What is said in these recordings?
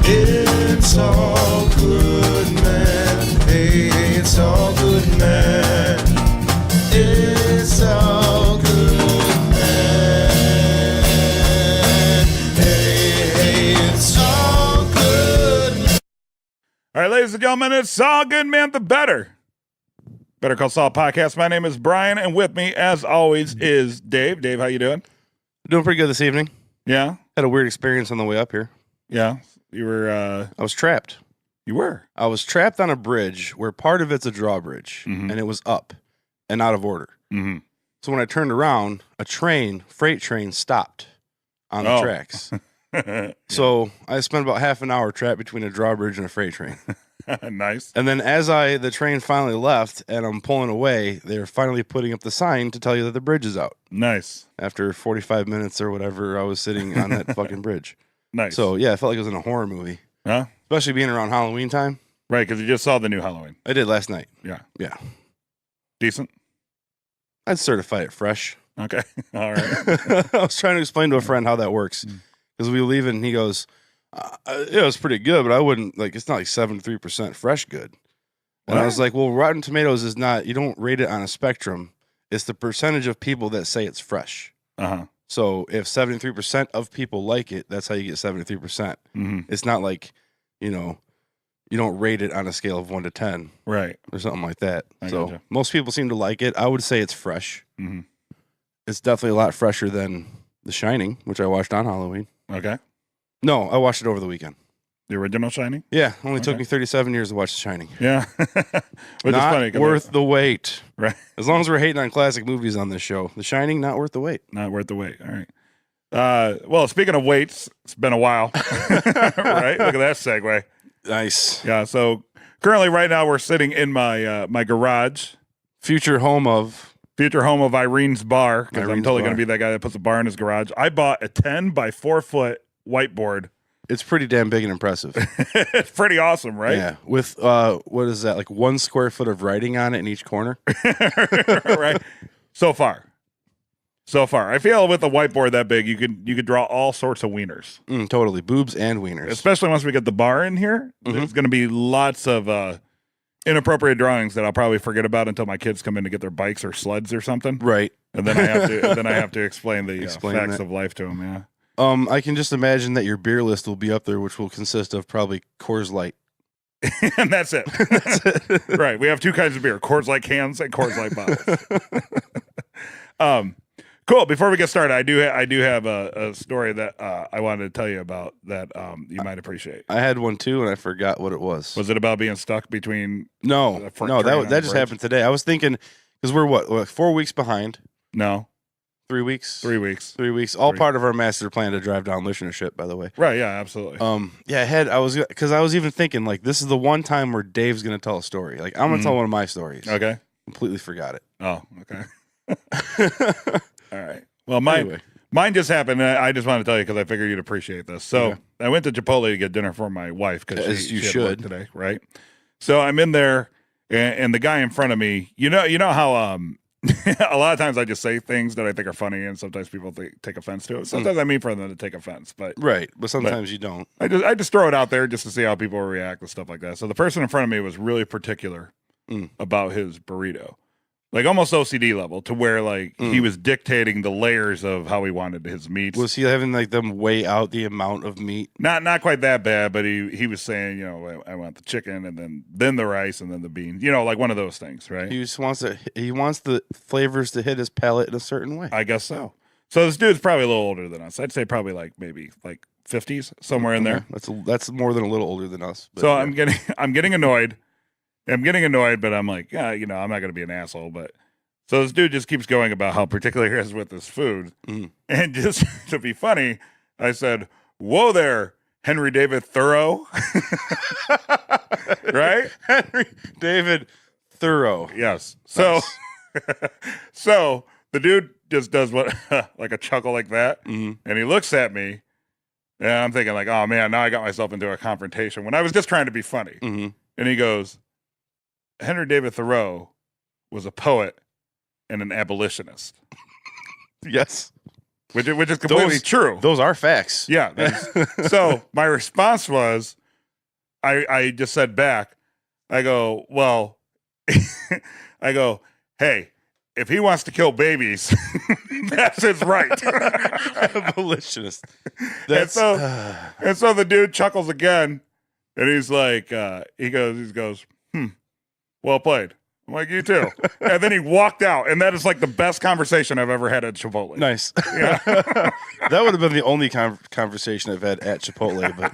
It's all good, man. Hey, it's all good, man. It's all good, man. Hey, it's all good, man. All right, ladies and gentlemen, it's all good, man. The Better Call Saul podcast. My name is Brian, and with me, as always, is Dave. Dave, how you doing? Doing pretty good this evening. Yeah? Had a weird experience on the way up here. Yeah? You were, I was trapped. You were? I was trapped on a bridge where part of it's a drawbridge, Mhm. and it was up and out of order. Mm-hmm. So when I turned around, a freight train stopped on the tracks. So I spent about half an hour trapped between a drawbridge and a freight train. Nice. And then as the train finally left and I'm pulling away, they're finally putting up the sign to tell you that the bridge is out. Nice. After 45 minutes or whatever, I was sitting on that fucking bridge. Nice. So yeah, I felt like I was in a horror movie. Huh? Especially being around Halloween time. Right, because you just saw the new Halloween. I did last night. Yeah. Yeah. Decent? I'd certify it fresh. Okay. All right. I was trying to explain to a friend how that works. Because we were leaving and he goes, it was pretty good, but I wouldn't, it's not like 73% fresh good. And I was like, well, Rotten Tomatoes is not, you don't rate it on a spectrum. It's the percentage of people that say it's fresh. Uh-huh. So if 73% of people like it, that's how you get 73%. Mm-hmm. It's not like, you don't rate it on a scale of 1 to 10. Right. Or something like that. I So gotcha. most people seem to like it. I would say it's fresh. Mm-hmm. It's definitely a lot fresher than The Shining, which I watched on Halloween. Okay. No, I watched it over the weekend. The original Shining? Yeah, only took Okay. me 37 years to watch The Shining. Yeah. Which Not is funny. 'Cause worth the wait. Right. As long as we're hating on classic movies on this show, The Shining, not worth the wait. Not worth the wait. All right. Well, speaking of weights, it's been a while. Right? Look at that segue. Nice. Yeah. So currently, right now, we're sitting in my my garage, Future home of Irene's bar, because I'm Irene's totally going bar. to be that guy that puts a bar in his garage. I bought a 10 by 4 foot whiteboard. It's pretty damn big and impressive. It's pretty awesome, right? Yeah. With, what is that, like 1 square foot of writing on it in each corner? Right. So far. I feel with a whiteboard that big, you could draw all sorts of wieners. Totally. Boobs and wieners. Especially once we get the bar in here. There's going to be lots of inappropriate drawings that I'll probably forget about until my kids come in to get their bikes or sleds or something. Right. And then I have to explain the facts of life to them. Yeah. I can just imagine that your beer list will be up there, which will consist of probably Coors Light. And that's it. Right. We have 2 kinds of beer: Coors Light cans and Coors Light bottles. Cool. Before we get started, I do have a story that I wanted to tell you about that you might appreciate. I had one too, and I forgot what it was. Was it about being stuck between? No, the front train on that the just bridge? happened today. I was thinking because we're what 4 weeks behind. No, 3 weeks. 3 weeks. 3 weeks. All 3. part of our master plan to drive down listenership, by the way. Right. Yeah. Absolutely. Yeah. I was even thinking like this is the one time where Dave's gonna tell a story. Like I'm gonna tell one of my stories. Okay. Completely forgot it. Oh. Okay. All right. Well, mine just happened. And I just want to tell you because I figured you'd appreciate this. So Okay. I went to Chipotle to get dinner for my wife because As you she had work should. today, right? So I'm in there, and the guy in front of me, you know how a lot of times I just say things that I think are funny, and sometimes people take offense to it. Sometimes I mean for them to take offense, but Right, but sometimes you don't. I just throw it out there just to see how people react and stuff like that. So the person in front of me was really particular about his burrito. Like almost OCD level to where he was dictating the layers of how he wanted his meats. Was he having like them weigh out the amount of meat? Not quite that bad, but he was saying, I want the chicken and then the rice and then the beans. Like one of those things, right? He just wants the flavors to hit his palate in a certain way. I guess so. So this dude's probably a little older than us. I'd say probably maybe 50s, somewhere in there. That's more than a little older than us. But So yeah. I'm getting annoyed. I'm getting annoyed, but I'm like, I'm not going to be an asshole. But so this dude just keeps going about how particular he is with his food. And just to be funny, I said, whoa there, Henry David Thoreau. Right? Henry David Thoreau. Yes. So, so the dude just does what, like a chuckle like that. And he looks at me and I'm thinking like, oh man, now I got myself into a confrontation when I was just trying to be funny. And he goes, Henry David Thoreau was a poet and an abolitionist. Yes. which is completely true. Those are facts. Yeah. So my response was, I just said back, I go, well, I go, hey, if he wants to kill babies, that's his right. Abolitionist. And so the dude chuckles again, and he's like, he goes, well played. I'm like, you too. And then he walked out, and that is like the best conversation I've ever had at Chipotle. Nice. Yeah. That would have been the only conversation I've had at Chipotle, but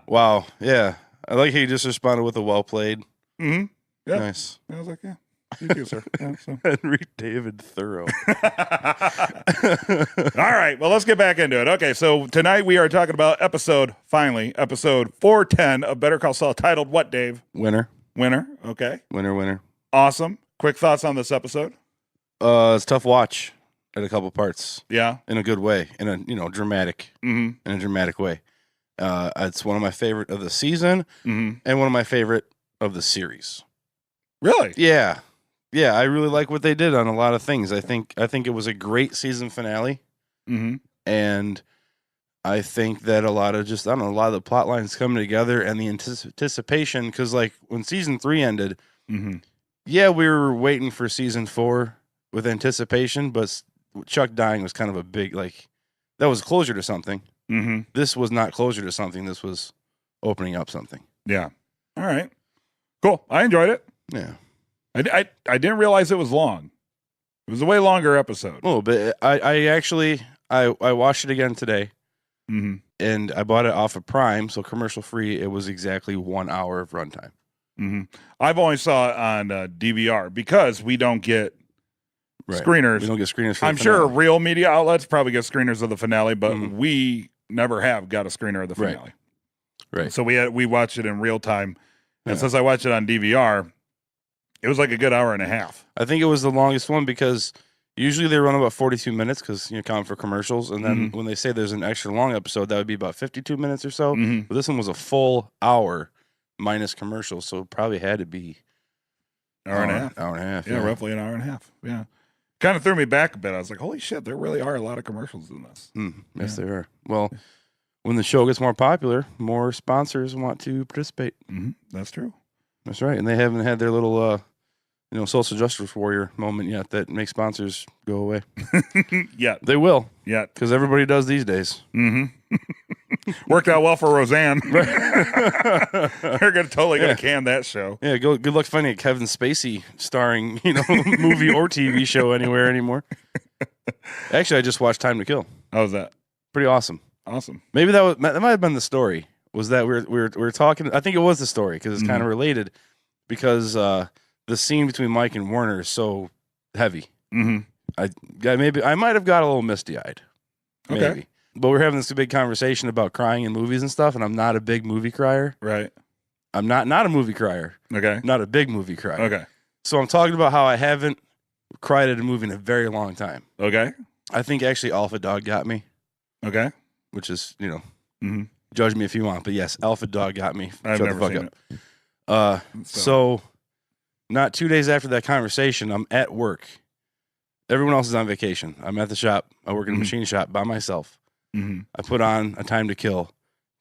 wow. Yeah. I like how you just responded with a well played. Mm-hmm. Yeah. Nice. I was like, yeah. You too, sir. Yeah, so. Henry David Thoreau. All right. Well, let's get back into it. Okay. So tonight we are talking about episode 410 of Better Call Saul, titled what, Dave? Winner. Okay. Winner. Awesome. Quick thoughts on this episode? It's a tough watch at a couple parts. Yeah. In a good way. In a dramatic. Mm-hmm. In a dramatic way. It's one of my favorite of the season, mm-hmm. and one of my favorite of the series. Really? Yeah. I really like what they did on a lot of things. I think it was a great season finale, mm-hmm. and I think that a lot of the plot lines coming together and the anticipation, because like when season 3 ended, mm-hmm. yeah, we were waiting for season 4 with anticipation, but Chuck dying was kind of a big, like, that was closure to something. Mm-hmm. This was not closure to something. This was opening up something. Yeah. All right. Cool. I enjoyed it. Yeah. I didn't realize it was long. It was a way longer episode. A little bit. I actually watched it again today, mm-hmm. and I bought it off of Prime, so commercial free. It was exactly 1 hour of runtime. Mm-hmm. I've only saw it on DVR because we don't get screeners. We don't get screeners for I'm the sure finale. real media outlets probably get screeners of the finale, but Mhm. we never have got a screener of the finale. Right. So we watched it in real time, and Yeah. since I watched it on DVR, it was like a good hour and a half. I think it was the longest one because usually they run about 42 minutes because counting for commercials, and then when they say there's an extra long episode, that would be about 52 minutes or so. Mm-hmm. But this one was a full hour minus commercials, so it probably had to be Hour and a half. Hour and a half. Yeah, roughly an hour and a half. Yeah. Kind of threw me back a bit. I was like, holy shit, there really are a lot of commercials in this. Yes, there are. Well, when the show gets more popular, more sponsors want to participate. Mm-hmm. That's true. That's right. And they haven't had their little, social justice warrior moment yet that makes sponsors go away. Yeah. They will. Yeah. Because everybody does these days. Mm-hmm. Worked out well for Roseanne. They're totally going to can that show. Yeah, good luck finding a Kevin Spacey starring, movie or TV show anywhere anymore. Actually, I just watched Time to Kill. How was that? Pretty awesome. Awesome. Maybe that might have been the story. Was that we were talking? I think it was the story because it's kind of related. Because the scene between Mike and Warner is so heavy. Mm-hmm. I might have got a little misty eyed. Maybe. Okay. But we're having this big conversation about crying in movies and stuff, and I'm not a big movie crier. Right. I'm not a movie crier. Okay. Not a big movie crier. Okay. So I'm talking about how I haven't cried at a movie in a very long time. Okay. I think actually Alpha Dog got me. Okay. Which is, mm-hmm. judge me if you want, but yes, Alpha Dog got me. I've Shut never the fuck seen up. it. So not 2 days after that conversation, I'm at work. Everyone else is on vacation. I'm at the shop. I work in a machine shop by myself. Mm-hmm. I put on A Time to Kill.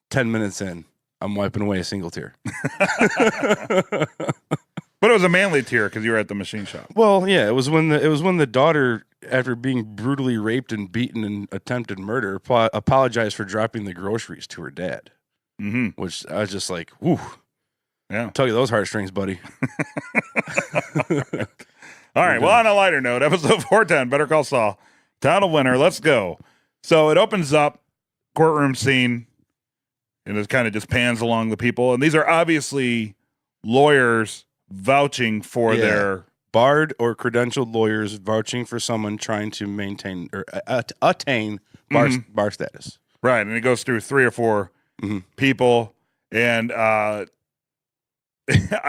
10 minutes in, I'm wiping away a single tear. But it was a manly tear because you were at the machine shop. Well, yeah, it was when the daughter, after being brutally raped and beaten and attempted murder, apologized for dropping the groceries to her dad. Mm-hmm. Which I was just like, whew. Yeah. Tug of those heartstrings, buddy. All right. Well, on a lighter note, episode 410, Better Call Saul. Title winner. Let's go. So it opens up, courtroom scene, and it kind of just pans along the people. And these are obviously lawyers vouching for their barred or credentialed lawyers vouching for someone trying to maintain or attain bar status. Right. And it goes through 3 or 4 people. And I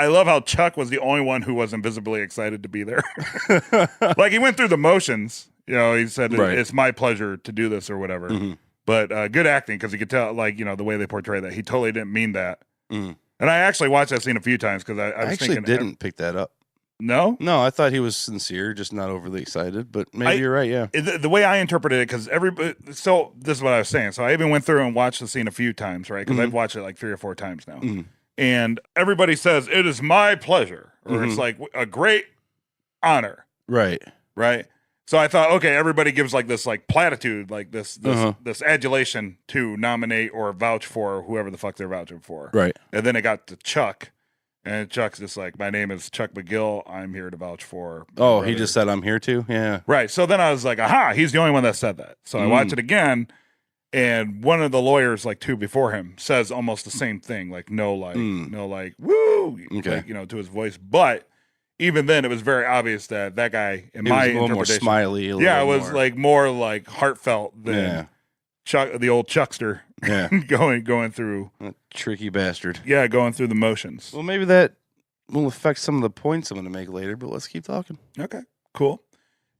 love how Chuck was the only one who wasn't visibly excited to be there. Like he went through the motions. He said, it's my pleasure to do this or whatever. Mm-hmm. But good acting because you could tell, the way they portray that. He totally didn't mean that. Mm. And I actually watched that scene a few times because I was actually thinking. Didn't pick that up. No? No, I thought he was sincere, just not overly excited. But maybe you're right. Yeah. The way I interpreted it, because everybody, so this is what I was saying. So I even went through and watched the scene a few times, right? Because I've watched it like 3 or 4 times now. And everybody says, it is my pleasure, or it's like a great honor. Right. Right. So I thought, okay, everybody gives like this like platitude, like this adulation to nominate or vouch for whoever the fuck they're vouching for. Right. And then it got to Chuck. And Chuck's just like, my name is Chuck McGill. I'm here to vouch for. Oh, he just said, I'm here too? Yeah. Right. So then I was like, aha, he's the only one that said that. So I watched it again. And one of the lawyers, like 2 before him, says almost the same thing. Like, no, woo, Okay. like, you know, to his voice. But even then, it was very obvious that that guy, in It my was a little more interpretation, smiley. A it little was more. like more like heartfelt than Chuck, the old Chuckster, Yeah. going through. That tricky bastard. Yeah, going through the motions. Well, maybe that will affect some of the points I'm going to make later, but let's keep talking. Okay, cool.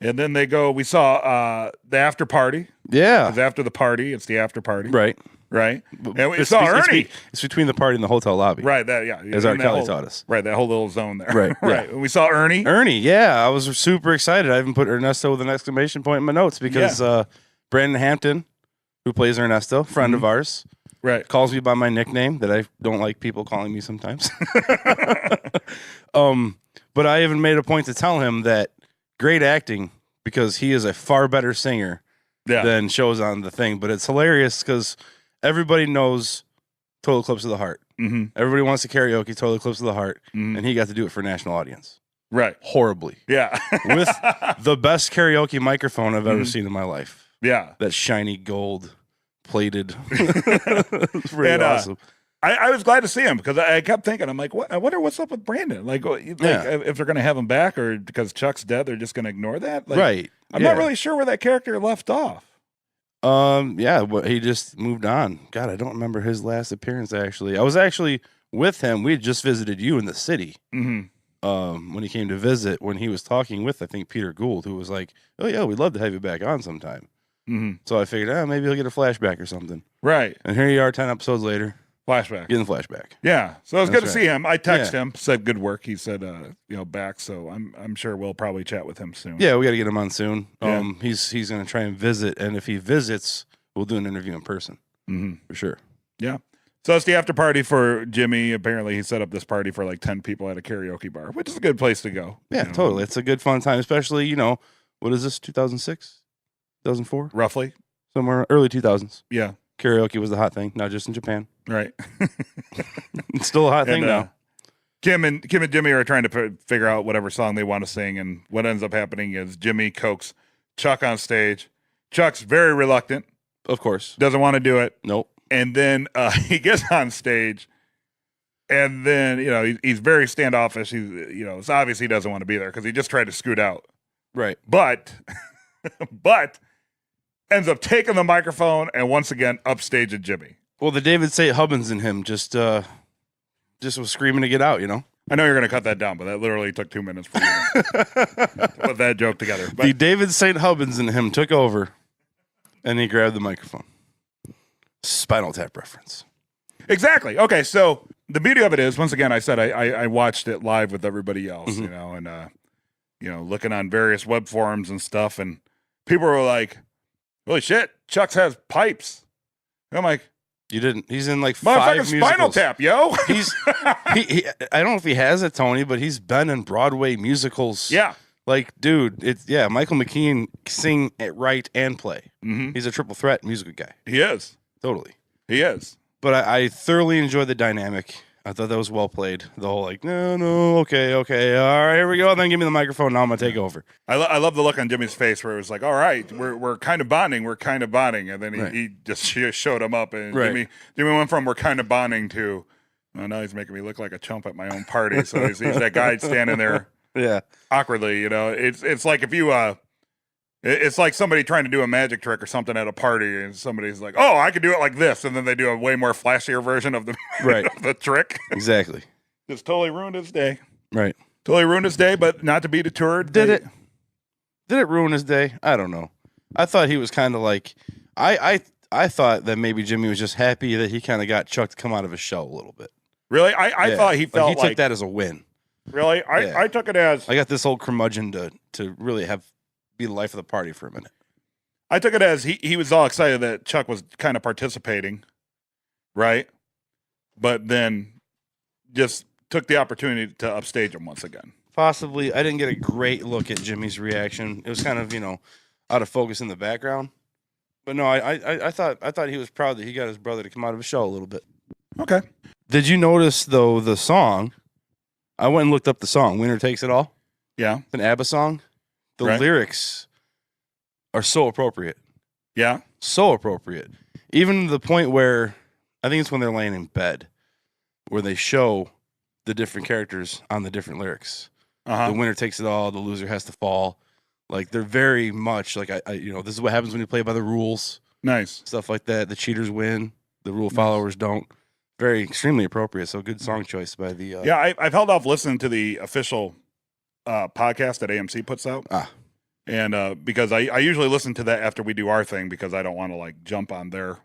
And then they go, we saw the after party. Yeah. Because after the party, it's the after party. Right. Right. And we saw Ernie. It's between the party and the hotel lobby. Right. That, yeah. As R. Kelly taught us. Right. That whole little zone there. Right. Right. Yeah. And we saw Ernie. Ernie, yeah. I was super excited. I even put Ernesto with an exclamation point in my notes because Brandon Hampton, who plays Ernesto, friend of ours, right, calls me by my nickname that I don't like people calling me sometimes. But I even made a point to tell him that great acting because he is a far better singer than shows on the thing. But it's hilarious because everybody knows Total Eclipse of the Heart. Mm-hmm. Everybody wants to karaoke Total Eclipse of the Heart, and he got to do it for a national audience. Right. Horribly. Yeah. With the best karaoke microphone I've ever seen in my life. Yeah. That shiny gold plated. It's pretty awesome. I was glad to see him because I kept thinking, I'm like, what? I wonder what's up with Brandon. Like if they're going to have him back or because Chuck's dead, they're just going to ignore that. Like, right. I'm not really sure where that character left off. Yeah, but he just moved on. God, I don't remember his last appearance, actually. I was actually with him. We had just visited you in the city when he came to visit, when he was talking with, I think, Peter Gould, who was like, oh, yeah, we'd love to have you back on sometime. So I figured, maybe he'll get a flashback or something. Right. And here you are 10 episodes later. Flashback. Getting the flashback. Yeah. So it was good to see him. I texted him, said good work. He said, back. So I'm sure we'll probably chat with him soon. Yeah, we got to get him on soon. Yeah. He's going to try and visit. And if he visits, we'll do an interview in person. For sure. Yeah. So it's the after party for Jimmy. Apparently he set up this party for like 10 people at a karaoke bar, which is a good place to go. Yeah, totally. It's a good fun time, especially, what is this, 2006? 2004? Roughly. Somewhere early 2000s. Yeah. Karaoke was the hot thing, not just in Japan. Right. It's still a hot thing now. Kim and Jimmy are trying to figure out whatever song they want to sing, and what ends up happening is Jimmy coaxes Chuck on stage. Chuck's very reluctant. Of course. Doesn't want to do it. Nope. And then he gets on stage, and then, he's very standoffish. It's obvious he doesn't want to be there because he just tried to scoot out. Right. But ends up taking the microphone and once again upstaging Jimmy. Well, the David St. Hubbins in him just was screaming to get out, I know you're going to cut that down, but that literally took 2 minutes for you to put that joke together. But the David St. Hubbins in him took over, and he grabbed the microphone. Spinal Tap reference. Exactly. Okay, so the beauty of it is, once again, I said I watched it live with everybody else, and looking on various web forums and stuff, and people were like, holy shit, Chuck has pipes. And I'm like, you didn't. He's in like motherfucking 5 Spinal musicals. Tap, yo. He's he. I don't know if he has it, Tony, but he's been in Broadway musicals. Yeah. Like, dude, Michael McKean sing, write, and play. He's a triple threat musical guy. He is. Totally. He is. But I thoroughly enjoyed the dynamic. I thought that was well played. The whole no, okay, all right, here we go. Then give me the microphone. Now I'm gonna take over. I love the look on Jimmy's face where it was like, all right, we're kind of bonding, and then he just showed him up, and Jimmy went from we're kind of bonding to, oh, now he's making me look like a chump at my own party. So he's that guy standing there, awkwardly. It's like if you it's like somebody trying to do a magic trick or something at a party, and somebody's like, oh, I could do it like this, and then they do a way more flashier version of the of the trick. Exactly. Just totally ruined his day. Right. Totally ruined his day, but not to be deterred. Did it ruin his day? I don't know. I thought he was kind of like, I thought that maybe Jimmy was just happy that he kind of got Chuck to come out of his shell a little bit. Really? I thought he felt like he took that as a win. Really? Yeah. I took it as I got this old curmudgeon to really be the life of the party for a minute. I took it as he was all excited that Chuck was kind of participating, right? But then just took the opportunity to upstage him once again. Possibly, I didn't get a great look at Jimmy's reaction. It was kind of out of focus in the background. But no, I thought he was proud that he got his brother to come out of his shell a little bit. Okay. Did you notice though the song? I went and looked up the song. Winner Takes It All. Yeah. It's an ABBA song. The Right. lyrics are so appropriate. Yeah. So appropriate. Even to the point where I think it's when they're laying in bed, where they show the different characters on the different lyrics. The winner takes it all. The loser has to fall. Like they're very much like this is what happens when you play by the rules. Nice. Stuff like that. The cheaters win. The rule followers don't. Very extremely appropriate. So good song choice by the. Yeah, I've held off listening to the official podcast that AMC puts out. And because I usually listen to that after we do our thing because I don't want to like jump on their.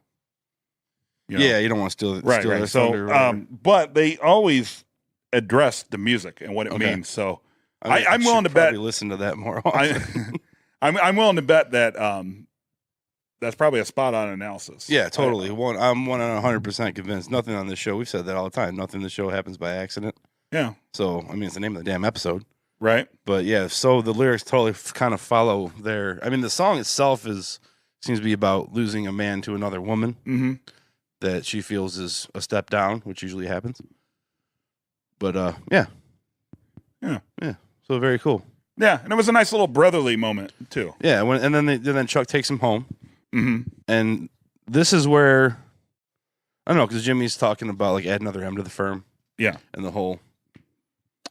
Yeah, you don't want to steal right. their thunder. So, but they always address the music and what it means. So I'm willing to bet. Listen to that more often. I'm willing to bet that that's probably a spot on analysis. Yeah, totally. I'm 100% convinced. Nothing on this show. We've said that all the time. Nothing in the show happens by accident. Yeah. So I mean, it's the name of the damn episode. Right. But yeah, so the lyrics totally kind of follow their. I mean, the song itself seems to be about losing a man to another woman that she feels is a step down, which usually happens. But yeah. So very cool. Yeah, and it was a nice little brotherly moment too. Yeah, and then Chuck takes him home, Mm-hmm. and this is where I don't know because Jimmy's talking about like add another M to the firm. Yeah, and the whole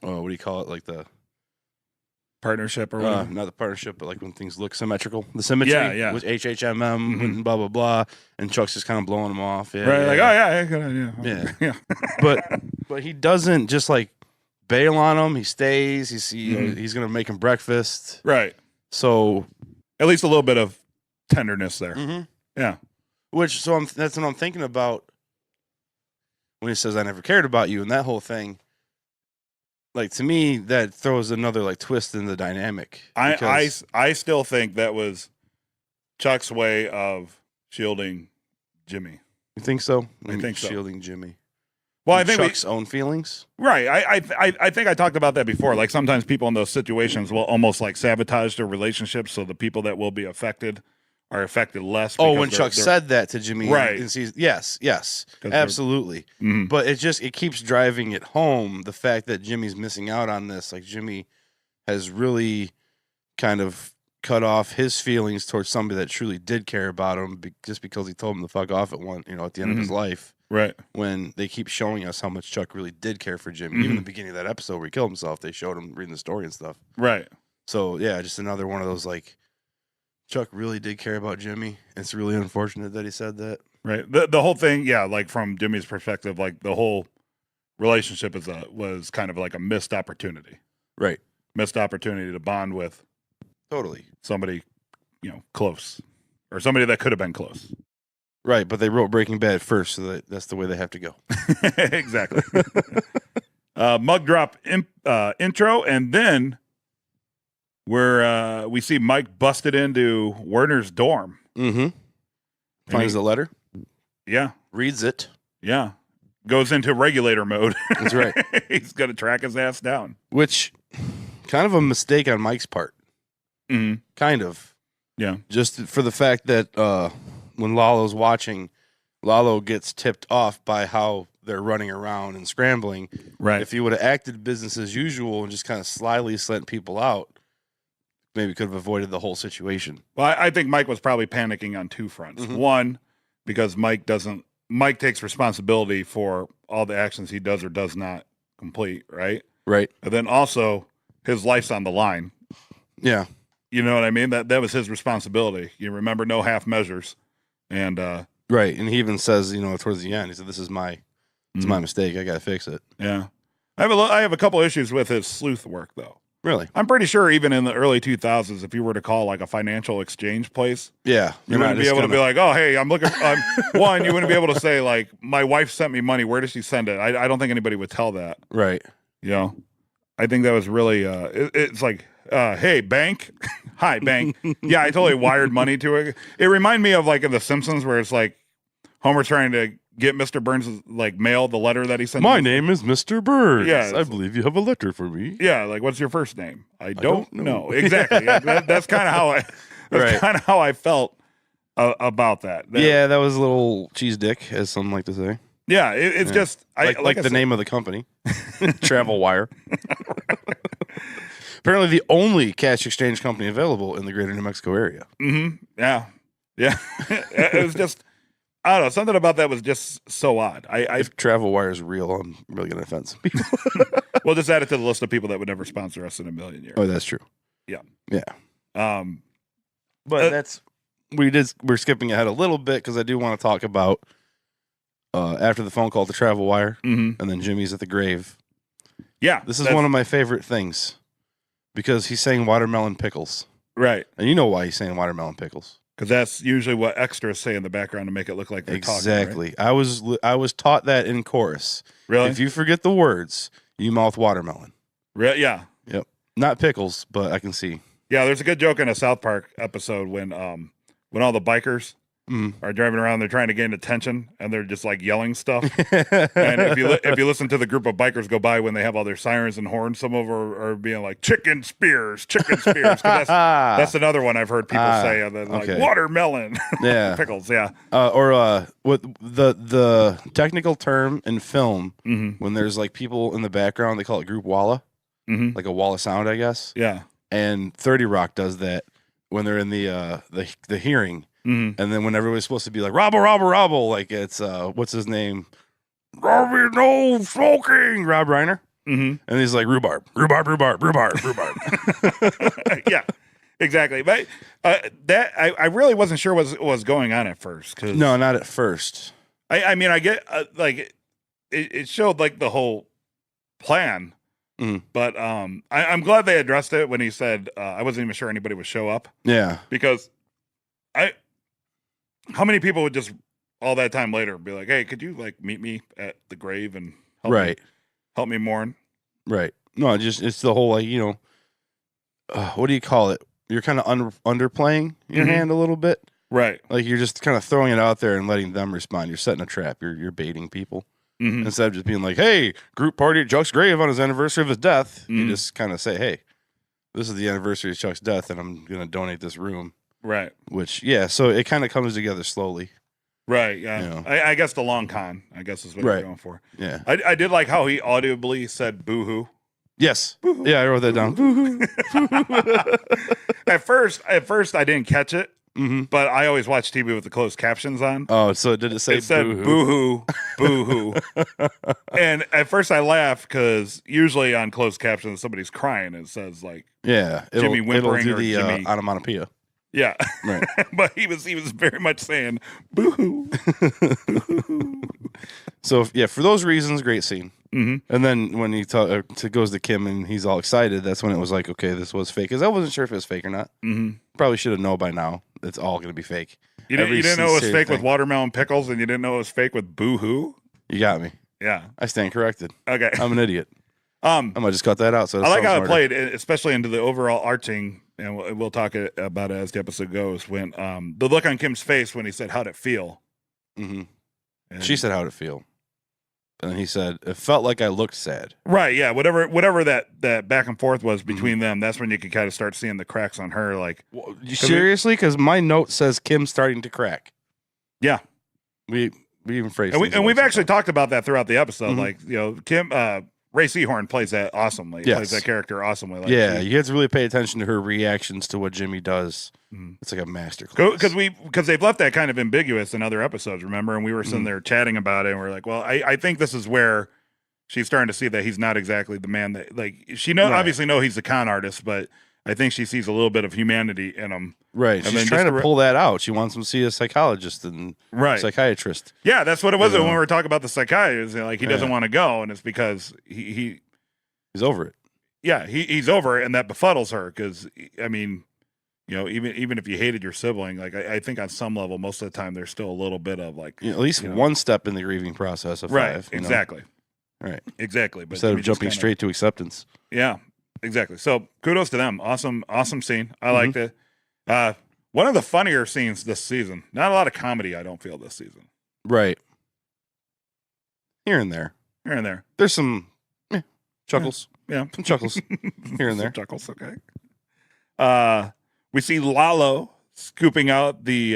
what do you call it? Like the partnership or whatever. Not the partnership, but like when things look symmetrical. The symmetry, yeah. with HHMM and blah blah blah, and Chuck's just kind of blowing him off. Yeah, right, yeah. like good idea. Yeah, yeah. but he doesn't just like bail on him. He stays. He's gonna make him breakfast. Right. So at least a little bit of tenderness there. Yeah. That's what I'm thinking about when he says I never cared about you and that whole thing. Like to me, that throws another like twist in the dynamic. I still think that was Chuck's way of shielding Jimmy. You think so? I think so. Shielding Jimmy. Well, I think Chuck's own feelings. Right. I think I talked about that before. Like sometimes people in those situations will almost like sabotage their relationships, so the people that will be affected are affected less. Oh, when Chuck said that to Jimmy, right? Yes, absolutely. But it keeps driving it home the fact that Jimmy's missing out on this. Like Jimmy has really kind of cut off his feelings towards somebody that truly did care about him, just because he told him to fuck off at the end of his life. Right. When they keep showing us how much Chuck really did care for Jimmy. Even in the beginning of that episode where he killed himself, they showed him reading the story and stuff. Right. So yeah, just another one of those like. Chuck really did care about Jimmy. It's really unfortunate that he said that. Right. The whole thing, yeah, like from Jimmy's perspective, like the whole relationship was kind of like a missed opportunity. Right. Missed opportunity to bond with Totally. somebody, close. Or somebody that could have been close. Right, but they wrote Breaking Bad first, so that's the way they have to go. Exactly. Mug drop intro, and then where we see Mike busted into Werner's dorm. Mm-hmm. Finds the letter. Yeah. Reads it. Yeah. Goes into regulator mode. That's right. He's going to track his ass down. Which, kind of a mistake on Mike's part. Mm-hmm. Kind of. Yeah. Just for the fact that when Lalo's watching, Lalo gets tipped off by how they're running around and scrambling. Right. If he would have acted business as usual and just kind of slyly sent people out, maybe could have avoided the whole situation. Well, I think Mike was probably panicking on two fronts. Mm-hmm. One, because Mike takes responsibility for all the actions he does or does not complete, right? Right. And then also his life's on the line. Yeah. You know what I mean? That was his responsibility. You remember, no half measures. And right. And he even says, towards the end, he said, "This is my mistake. I got to fix it." Yeah. I have a couple issues with his sleuth work though. Really? I'm pretty sure even in the early 2000s, if you were to call like a financial exchange place, yeah, you wouldn't be able to be like, "Oh, hey, I'm looking." One, you wouldn't be able to say like, "My wife sent me money. Where did she send it?" I don't think anybody would tell that. Right. I think that was really it's like hey bank, hi bank. Yeah, I totally wired money to it. It reminded me of like in The Simpsons where it's like Homer trying to get Mr. Burns like mail the letter that he sent. My name is Mr. Burns. Yeah, I believe you have a letter for me. Yeah, like what's your first name? I don't know. Exactly. Yeah, that's kind of how I. That's Right. kind of how I felt about that. Yeah, that was a little cheese dick, as some like to say. Yeah, it's just Like the name of the company, Travel Wire. Apparently, the only cash exchange company available in the greater New Mexico area. Mm-hmm. Yeah. It was just, I don't know, something about that was just so odd. If Travel Wire is real, I'm really going to offend some people. We'll just add it to the list of people that would never sponsor us in a million years. Oh, that's true. Yeah. But that's we're skipping ahead a little bit because I do want to talk about after the phone call to Travel Wire and then Jimmy's at the grave. Yeah, this is one of my favorite things because he's saying watermelon pickles, right? And you know why he's saying watermelon pickles? Because that's usually what extras say in the background to make it look like they're exactly. talking. Right? I was taught that in chorus. Really? If you forget the words, you mouth watermelon. Yeah. Yep. Not pickles, but I can see. Yeah, there's a good joke in a South Park episode when all the bikers are driving around, they're trying to gain attention, and they're just like yelling stuff. And if you listen to the group of bikers go by when they have all their sirens and horns, some of them are being like chicken spears. 'Cause that's another one I've heard people say. Like watermelon, pickles. Yeah. Or what the technical term in film when there's like people in the background, they call it group walla, like a wall of sound, I guess. Yeah. And 30 Rock does that when they're in the hearing. And then when everybody's supposed to be like, Robble, like it's, what's his name? Robbie, no smoking, Rob Reiner. And he's like, rhubarb. Yeah, exactly. But that, I really wasn't sure what was going on at first. No, not at first. I mean, I get, like, it showed, like, the whole plan. But I'm glad they addressed it when he said, I wasn't even sure anybody would show up. Yeah. Because how many people would just all that time later be like, hey, could you like meet me at the grave and help me mourn? Right. No, it's the whole, like, you know, what do you call it? You're kind of underplaying your hand a little bit. Right. Like you're just kind of throwing it out there and letting them respond. You're setting a trap. You're baiting people. Instead of just being like, hey, group party at Chuck's grave on his anniversary of his death. You just kind of say, hey, this is the anniversary of Chuck's death and I'm going to donate this room. Right. Which, yeah, so it kind of comes together slowly. Right, yeah. You know. I guess the long con, I guess, is what you're going for. Yeah. I did like how he audibly said boo-hoo. Yes. Boo-hoo. Yeah, I wrote that down. Boo-hoo. At first, I didn't catch it, but I always watch TV with the closed captions on. Oh, so did it say boo-hoo? It said boo-hoo, boo-hoo. And at first I laughed because usually on closed captions, somebody's crying. It says, like, Jimmy whimpering it'll do the or Jimmy... onomatopoeia. Yeah, right. But he was very much saying boo-hoo. So for those reasons, great scene. And then when he goes to Kim and he's all excited, that's when it was like, okay, this was fake. Because I wasn't sure if it was fake or not. Probably should have known by now. It's all going to be fake. You didn't know it was fake with watermelon pickles, and you didn't know it was fake with boo-hoo. You got me. Yeah, I stand corrected. Okay, I'm an idiot. I might just cut that out. So I like how it played, especially into the overall arching. And we'll talk about it as the episode goes. When the look on Kim's face when he said, "How'd it feel?" And she said, "How'd it feel?" And then he said, "It felt like I looked sad." Right? Yeah. Whatever that back and forth was between them. That's when you can kind of start seeing the cracks on her. Like, seriously, because my note says Kim's starting to crack. Yeah. We even phrased, and we've actually talked about that throughout the episode. Like, you know, Kim. Ray Seahorn plays that awesomely. Plays that character awesomely. Like, you have to really pay attention to her reactions to what Jimmy does. It's like a masterclass. Because they've left that kind of ambiguous in other episodes, remember? And we were sitting there chatting about it, and we're like, well, I think this is where she's starting to see that he's not exactly the man that, like, she obviously know he's a con artist, but I think she sees a little bit of humanity in him. Right. And she's trying to pull that out. She wants him to see a psychologist and psychiatrist. Yeah, that's what it was when we were talking about the psychiatrist. Like, he doesn't want to go, and it's because he's over it. Yeah, he's over it, and that befuddles her because, I mean, you know, even if you hated your sibling, like, I think on some level, most of the time, there's still a little bit of, like... at least one step in the grieving process of 5. Exactly. Right. Exactly. But Instead Jimmy of just jumping kinda- straight to acceptance. Yeah, exactly. So kudos to them. Awesome scene. I Mm-hmm. liked it. One of the funnier scenes this season. Not a lot of comedy, I don't feel, this season. Right. Here and there. Here and there. There's some chuckles. Yeah. Some chuckles here and Some there. chuckles, okay. We see Lalo scooping out the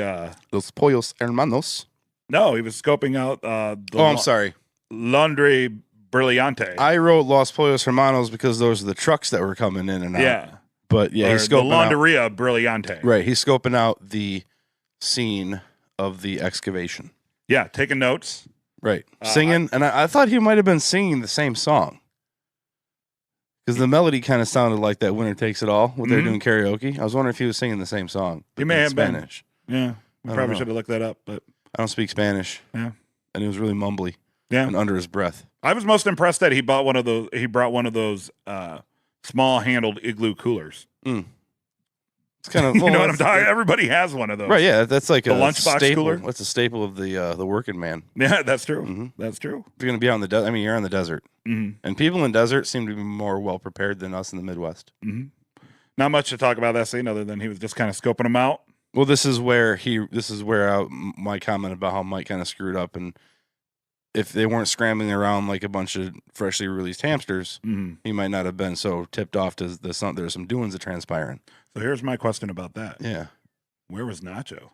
Los pollos hermanos. no, he was scoping out the I'm sorry. Laundry Brillante. I wrote Los Pollos Hermanos because those are the trucks that were coming in and out. yeah. But yeah, Or he's the scoping out. Launderia Brillante. Right. He's scoping out the scene of the excavation. Yeah, taking notes. Right. Singing. And I thought he might have been singing the same song. Because the melody kind of sounded like that Winner Takes It All when they're doing karaoke. I was wondering if he was singing the same song. He may in have been. Spanish. Yeah. We I don't probably know. should have looked that up, but I don't speak Spanish. yeah. And he was really mumbly Yeah. and under his breath. I was most impressed that he bought one of those. He brought one of those small handled igloo coolers. It's kind of You know what I'm talking? Everybody has one of those. Right, yeah, that's like The a lunchbox staple. cooler? That's a staple of the working man. Yeah, that's true. Mhm. That's true. If you're gonna be out in the desert, I mean, you're on the desert, Mm-hmm. and people in desert seem to be more well prepared than us in the Midwest. Mm-hmm. Not much to talk about that scene other than he was just kind of scoping them out. Well, this is where my comment about how Mike kind of screwed up, and if they weren't scrambling around like a bunch of freshly released hamsters, Mm-hmm. he might not have been so tipped off to there's some doings that transpiring. So here's my question about that. Yeah, Where was Nacho?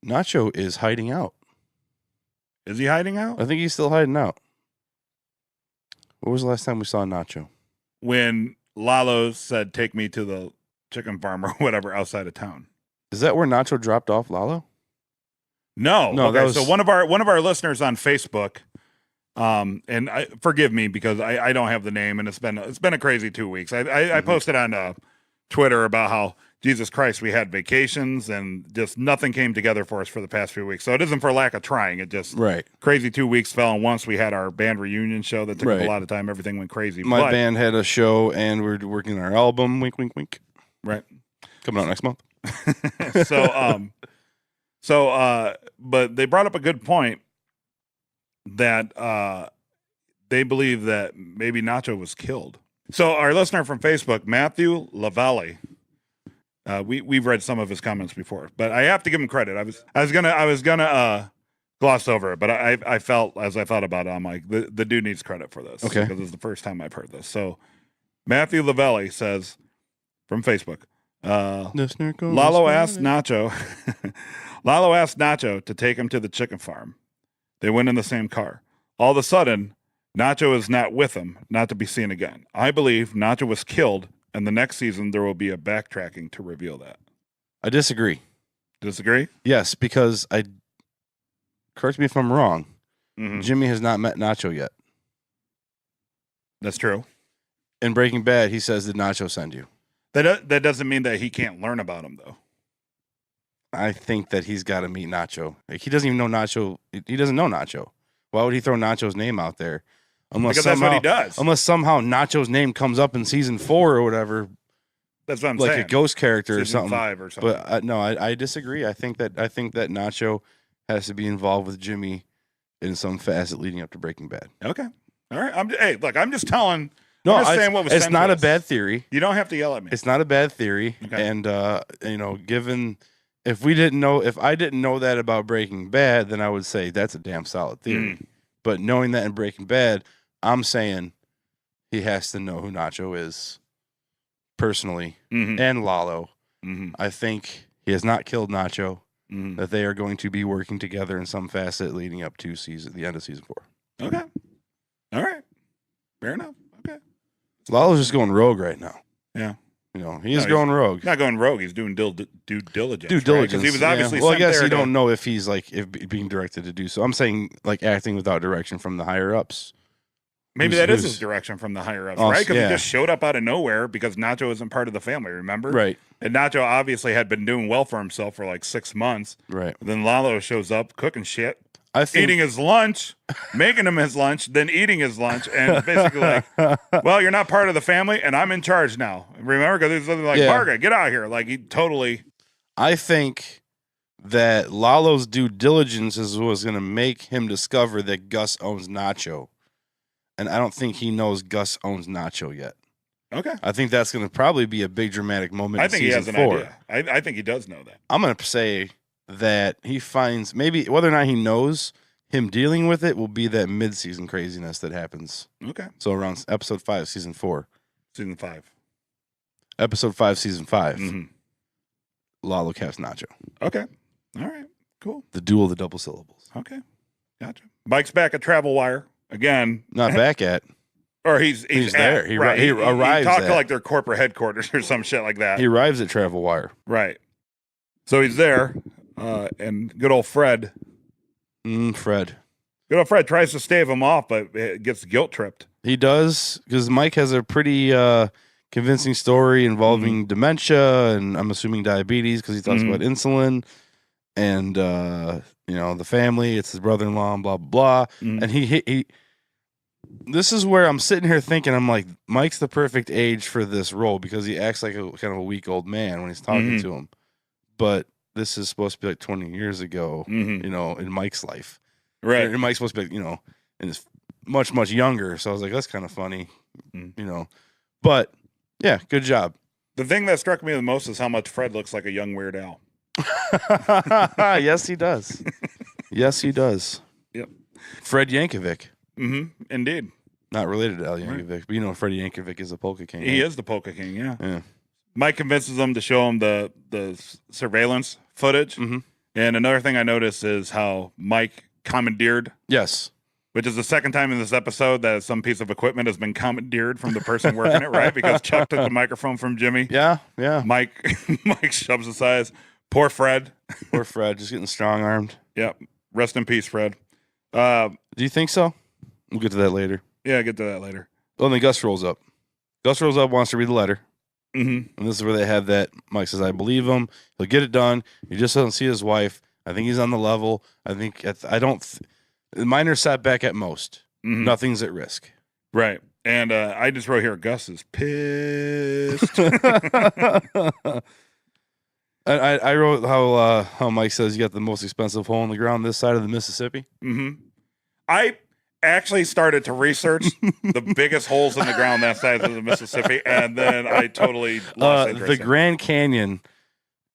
Nacho is hiding out. Is he hiding out? I think he's still hiding out. What was the last time we saw Nacho? When Lalo said, "Take me to the chicken farm" or whatever outside of town. Is that where Nacho dropped off Lalo? No, No, okay. that was- So one of our listeners on Facebook, and forgive me because I don't have the name, and it's been a crazy 2 weeks. I posted on Twitter about how Jesus Christ we had vacations and just nothing came together for us for the past few weeks. So it isn't for lack of trying. It just Right. crazy 2 weeks fell, and once we had our band reunion show that took up Right. a lot of time. Everything went crazy. My But- band had a show, and we're working on our album. Wink, wink, wink. right. Coming out next month. But they brought up a good point that they believe that maybe Nacho was killed. So our listener from Facebook, Matthew Lavalle, we've read some of his comments before, but I have to give him credit. I was gonna gloss over it, but I felt as I thought about it, I'm like the dude needs credit for this. Okay. Because it's the first time I've heard this. So Matthew Lavalle says from Facebook. Lalo asked Nacho to take him to the chicken farm. They went in the same car. All of a sudden, Nacho is not with him, not to be seen again. I believe Nacho was killed, and the next season there will be a backtracking to reveal that. I disagree. Disagree? Yes, because correct me if I'm wrong. Mhm. Jimmy has not met Nacho yet. That's true. In Breaking Bad, he says, "Did Nacho send you?" That doesn't mean that he can't learn about him, though. I think that he's got to meet Nacho. Like, he doesn't even know Nacho. He doesn't know Nacho. Why would he throw Nacho's name out there? Because that's what he does. Unless somehow Nacho's name comes up in season 4 or whatever, That's what I'm like saying. a ghost character or Season something. 5 or something. But no, I disagree. I think that Nacho has to be involved with Jimmy in some facet leading up to Breaking Bad. Okay. All right. I'm just telling. No, I'm just saying what was it's sent not to a us. bad theory. You don't have to yell at me. It's not a bad theory. Okay. And given if I didn't know that about Breaking Bad, then I would say that's a damn solid theory. But knowing that in Breaking Bad, I'm saying he has to know who Nacho is personally Mhm. and Lalo. Mhm. I think he has not killed Nacho. Mhm. That they are going to be working together in some facet leading up to the end of season 4. Okay. All right. Fair enough. Okay. Lalo's just going rogue right now. Yeah. He is No, he's going rogue. He's not going rogue. He's doing due diligence. Due right? 'Cause diligence. he was obviously yeah. Well, I sent guess there you to- don't know if he's being directed to do so. I'm saying like acting without direction from the higher ups. Maybe who's- that is who's- his direction from the higher ups, Oh, right? Because yeah. he just showed up out of nowhere because Nacho isn't part of the family, remember? Right. And Nacho obviously had been doing well for himself for like 6 months. Right. Then Lalo shows up cooking shit, I think eating his lunch, making him his lunch, then eating his lunch, and basically like, well, you're not part of the family, and I'm in charge now. Remember? Because he's like, Yeah. Margaret, get out of here. Like, he totally... I think that Lalo's due diligence was going to make him discover that Gus owns Nacho. and I don't think he knows Gus owns Nacho yet. Okay. I think that's going to probably be a big dramatic moment. I think he has an idea. I think he does know that. I'm going to say that he finds maybe whether or not he knows him dealing with it will be that mid-season craziness that happens. Okay. So around episode 5, season 4. Season 5. Episode 5, season 5. Mm-hmm. Lalo caps Nacho. Okay. All right. Cool. The duel of the double syllables. Okay. Gotcha. Mike's back at Travel Wire again. Not back at. Or he's there. He arrives He talked at. to like their corporate headquarters or some shit like that. He arrives at Travel Wire. Right. So he's there, and good old Fred. Fred. Good old Fred tries to stave him off, but gets guilt tripped. He does, because Mike has a pretty convincing story involving dementia, and I'm assuming diabetes, because he talks about insulin, and the family. It's his brother-in-law, and blah blah blah. And he. This is where I'm sitting here thinking, I'm like, Mike's the perfect age for this role because he acts like a kind of a weak old man when he's talking to him. But this is supposed to be like 20 years ago, in Mike's life. Right. And Mike's supposed to be, and it's much, much younger. So I was like, that's kind of funny, But, yeah, good job. The thing that struck me the most is how much Fred looks like a young Weird Al. Yes, he does. Yes, he does. Yep. Fred Yankovic. Indeed. Not related to Al Yankovic, but Freddie Yankovic is a polka king. He right? is the polka king, Yeah. Mike convinces them to show him the surveillance footage. And another thing I noticed is how Mike commandeered. Yes. Which is the second time in this episode that some piece of equipment has been commandeered from the person working it, right? Because Chuck took the microphone from Jimmy. Yeah. Mike shoves aside. Poor Fred. Poor Fred, just getting strong-armed. Yep. Rest in peace, Fred. Do you think so? We'll get to that later. Yeah, get to that later. Well, then Gus rolls up. Gus rolls up, wants to read the letter. And this is where they have that. Mike says, I believe him. He'll get it done. He just doesn't see his wife. I think he's on the level. Minor setback at most. Nothing's at risk. Right. And I just wrote here, Gus is pissed. I wrote how Mike says you got the most expensive hole in the ground this side of the Mississippi. I actually started to research the biggest holes in the ground that side of the Mississippi, and then I totally lost interest. The Grand Canyon.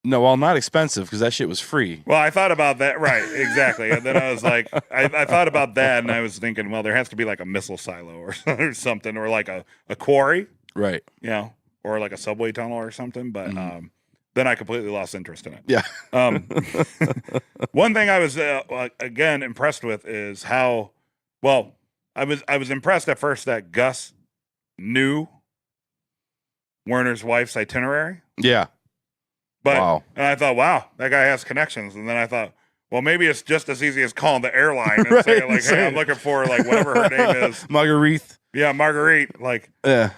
No, well, not expensive because that shit was free. Well, I thought about that. Right, exactly. And then I was like, I thought about that, and I was thinking, well, there has to be like a missile silo or something, or like a quarry. Right. Or like a subway tunnel or something. But then I completely lost interest in it. Yeah. One thing I was, again, impressed with is how, well, I was impressed at first that Gus knew Werner's wife's itinerary. Yeah. But and I thought, wow, that guy has connections. And then I thought, well, maybe it's just as easy as calling the airline and saying, like, hey, I'm looking for, like, whatever her name is. Marguerite. Yeah, Marguerite. Like,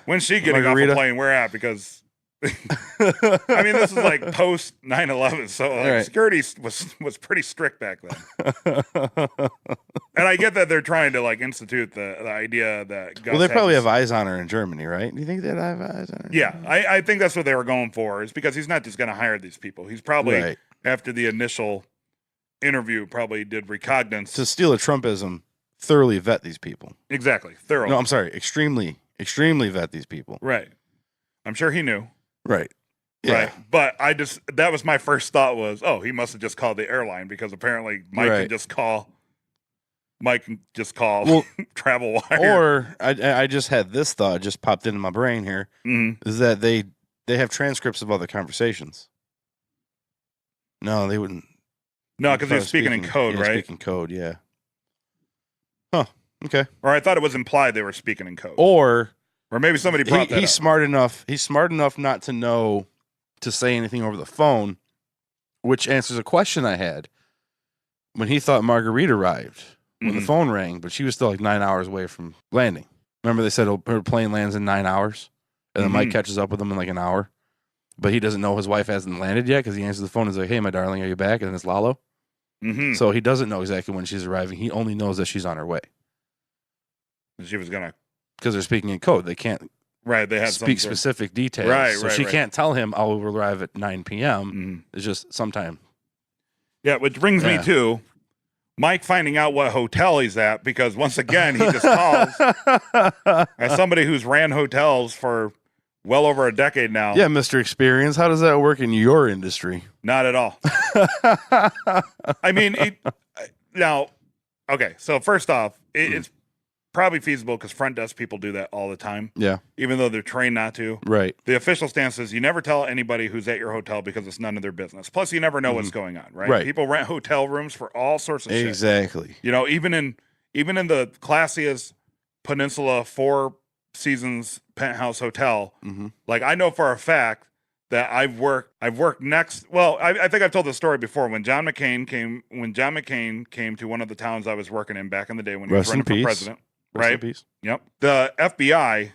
when's she getting off the plane? Where at? Because, I mean, this is like post 9/11, so like, security was pretty strict back then. And I get that they're trying to like institute the idea that Gus they probably have eyes on her in Germany, right? Do you think they'd have eyes on her? Yeah, I think that's what they were going for, is because he's not just going to hire these people. He's probably after the initial interview probably did recognizance to steal a Trumpism. Thoroughly vet these people. Exactly, thoroughly. No, I'm sorry, extremely vet these people. Right. I'm sure he knew. Right. Yeah. Right. But that was my first thought was, oh, he must have just called the airline because apparently Mike can just call Travel Wire. Or I just had this thought, just popped into my brain here, is that they have transcripts of other conversations. No, they wouldn't. No, because he was speaking in code, right? Speaking code, yeah. Huh. Okay. Or I thought it was implied they were speaking in code. Or maybe somebody brought that up. He's smart enough not to know to say anything over the phone, which answers a question I had when he thought Marguerite arrived when the phone rang, but she was still like 9 hours away from landing. Remember they said her plane lands in 9 hours, and then Mike catches up with him in like an hour, but he doesn't know his wife hasn't landed yet because he answers the phone and is like, "Hey, my darling, are you back?" And then it's Lalo. So he doesn't know exactly when she's arriving. He only knows that she's on her way. She was gonna, because they're speaking in code. They can't they had speak specific details. Right, so she can't tell him I'll arrive at 9 p.m. It's just sometime. Yeah, which brings me to Mike finding out what hotel he's at, because once again, he just calls as somebody who's ran hotels for well over a decade now. Yeah, Mr. Experience. How does that work in your industry? Not at all. I mean, now, okay, so first off, it's probably feasible because front desk people do that all the time. Yeah. Even though they're trained not to. Right. The official stance is you never tell anybody who's at your hotel because it's none of their business. Plus, you never know what's going on, right? Right. People rent hotel rooms for all sorts of shit. Exactly. You know, even in the classiest Peninsula 4 Seasons penthouse hotel, like I know for a fact that I've worked next. Well, I think I've told this story before. When John McCain came to one of the towns I was working in back in the day when he was running for president. Rest in Right. peace. Yep. The FBI